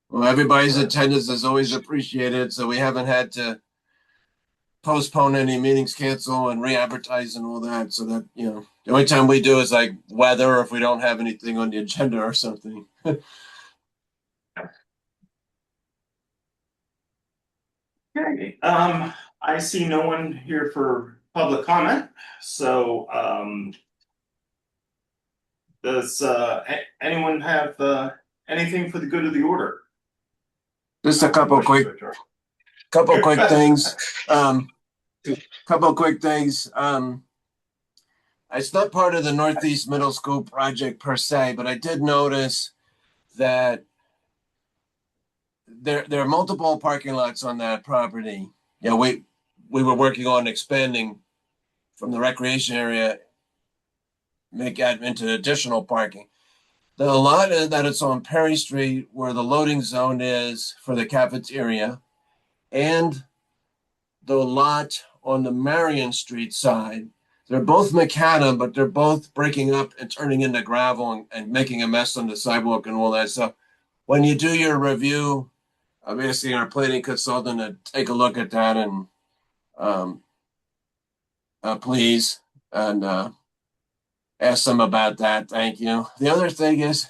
Well, everybody's attendance is always appreciated, so we haven't had to postpone any meetings, cancel and re-advertise and all that. So that, the only time we do is like weather, or if we don't have anything on the agenda or something. Okay. I see no one here for public comment. So Does anyone have anything for the good of the order? Just a couple quick things. Couple quick things. It's not part of the Northeast Middle School project per se, but I did notice that there are multiple parking lots on that property. Yeah, we were working on expanding from the recreation area, make that into additional parking. The lot that it's on Perry Street, where the loading zone is for the cafeteria, and the lot on the Marion Street side, they're both macadam, but they're both breaking up and turning into gravel and making a mess on the sidewalk and all that stuff. When you do your review, I'm asking our planning consultant to take a look at that and please, and ask them about that. Thank you. The other thing is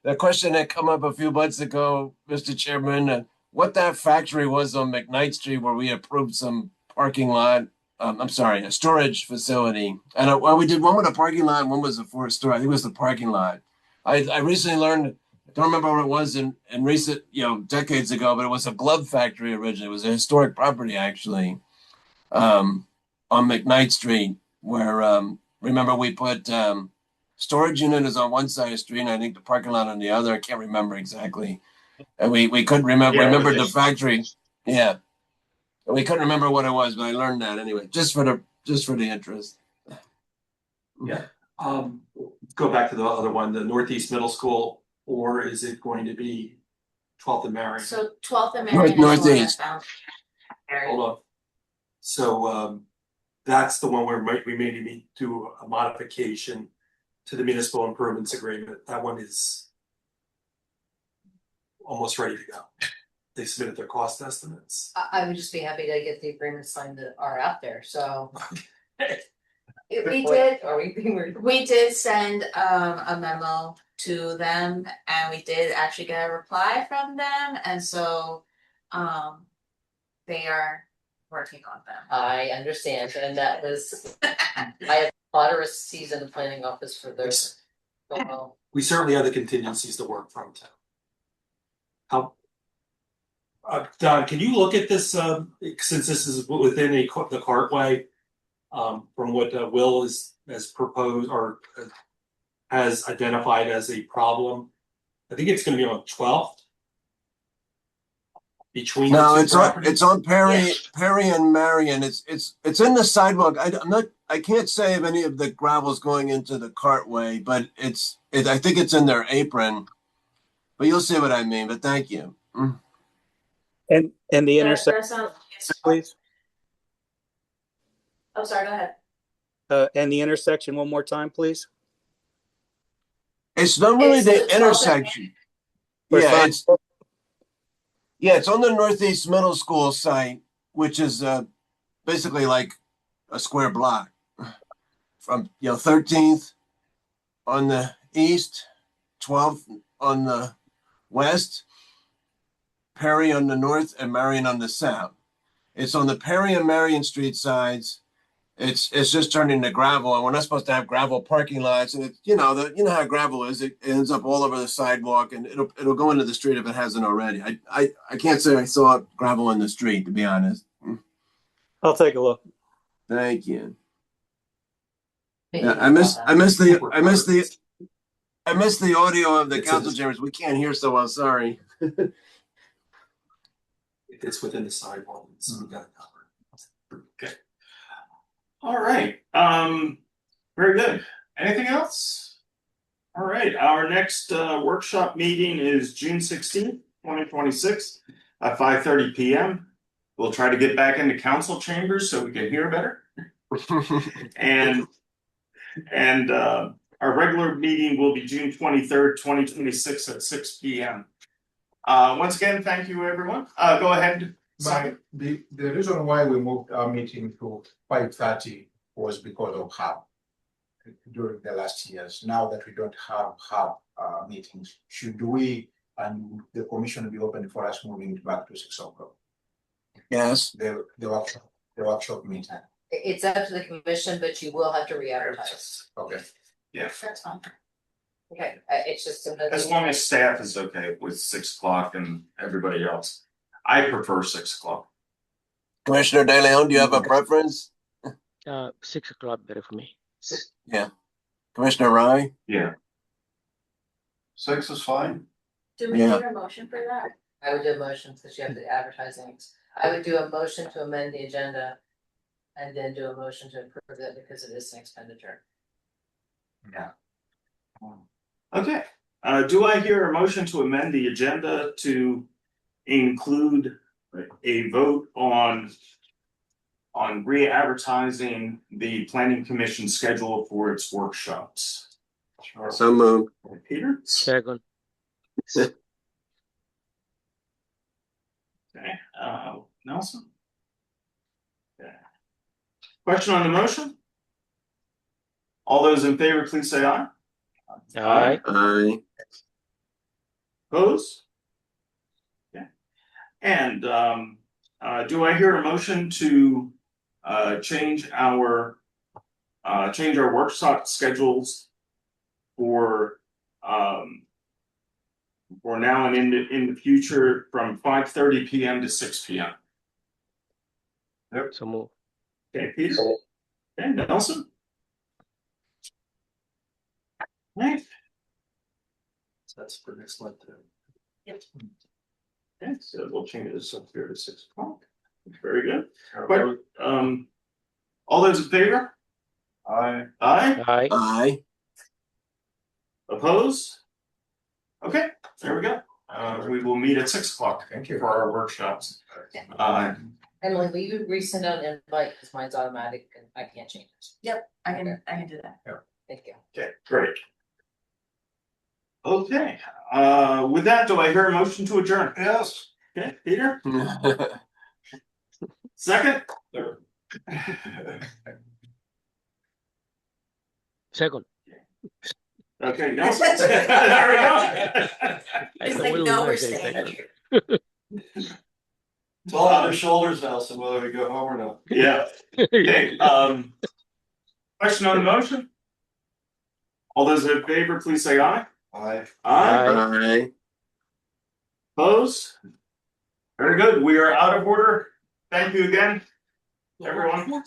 the question that come up a few months ago, Mr. Chairman, what that factory was on McKnight Street where we approved some parking lot. I'm sorry, a storage facility. And well, we did one with a parking lot and one was a for a store. I think it was the parking lot. I recently learned, I don't remember what it was in recent, decades ago, but it was a glove factory originally. It was a historic property actually, on McKnight Street, where remember we put storage units on one side of the street and I think the parking lot on the other. I can't remember exactly. And we couldn't remember the factory. Yeah. And we couldn't remember what it was, but I learned that anyway, just for the interest. Yeah. Go back to the other one, the Northeast Middle School, or is it going to be 12th and Marion? So 12th and Marion is the one that's Northeast. found. Hold on. So that's the one where we may need to do a modification to the municipal improvements agreement. That one is almost ready to go. They submitted their cost estimates. I would just be happy to get the agreements signed that are out there, so. We did, Are we being rude? we did send a memo to them and we did actually get a reply from them, and so they are working on them. I understand, and that was, I have a lot of receipts in the planning office for those. Well, We certainly have the contingencies to work from too. How? Don, can you look at this, since this is within the cartway, from what Will has proposed or has identified as a problem? I think it's gonna be on 12th. Between No, the two it's on Perry, Yeah. Perry and Marion. It's in the sidewalk. I can't say if any of the gravel's going into the cartway, but I think it's in their apron. But you'll see what I mean. But thank you. And the That intersection, sounds, please. oh, sorry, go ahead. And the intersection one more time, please. It's not really It's the the 12th and intersection. It's on the Northeast Middle School site, which is basically like a square block from 13th on the east, 12th on the west, Perry on the north, and Marion on the south. It's on the Perry and Marion Street sides. It's just turning to gravel, and we're not supposed to have gravel parking lots. And you know how gravel is. It ends up all over the sidewalk, and it'll go into the street if it hasn't already. I can't say I saw gravel in the street, to be honest. I'll take a look. Thank you. maybe Yeah, I missed the audio of the It's council in the- chambers. We can't hear so well. Sorry. It's within the sidewalk, so we got it covered. Okay. All right, very good. Anything else? All right, our next workshop meeting is June 16th, 2026 at 5:30 p.m. We'll try to get back into council chambers so we can hear better. And our regular meeting will be June 23rd, 2026 at 6 p.m. Once again, thank you, everyone. Go ahead. The reason why we moved our meeting to 5:30 was because of hub during the last years. Now that we don't have hub meetings, should we and the commission be open for us moving it back to 6 o'clock? Yes. The workshop meeting. It's up to the commission, but you will have to re-advertise. Okay. Yeah. That's fine. Okay, it's just. As long as staff is okay with 6 o'clock and everybody else. I prefer 6 o'clock. Commissioner De Leon, do you have a preference? 6 o'clock better for me. Yeah. Commissioner Rye? Yeah. 6 is fine. Do we Yeah. need a motion for that? I would do a motion because you have the advertising. I would do a motion to amend the agenda. And then do a motion to approve it because it is an expenditure. Yeah. Okay, do I hear a motion to amend the agenda to include a vote on re-advertising the planning commission schedule for its workshops? Sure. So moved. Peter? Second. Okay, Nelson? Okay. Question on the motion? All those in favor, please say aye. Aye. Aye. Opposed? Okay. And do I hear a motion to change our workshop schedules for now and in the future from 5:30 p.m. to 6 p.m.? Yep. So move. Okay, Peter. Okay, Nelson. Right. That's for next month too. Okay, so we'll change this up here to 6 o'clock. Very good. But all those in favor? Aye. Aye. Aye. Aye. Opposed? Okay, there we go. We will meet at 6 o'clock. Thank you. For our workshops. Emily, will you resend out an invite because mine's automatic and I can't change it. Yep, I can do that. Thank you. Okay, great. Okay, with that, do I hear a motion to adjourn? Yes. Okay, Peter? Second? Second. Okay, Nelson. There we go. It's like, no, we're staying here. It's all on their shoulders, Nelson, whether we go home or not. Yeah. Okay, question on the motion? All those in favor, please say aye. Aye. Aye. Aye. Opposed? Very good. We are out of order. Thank you again, everyone.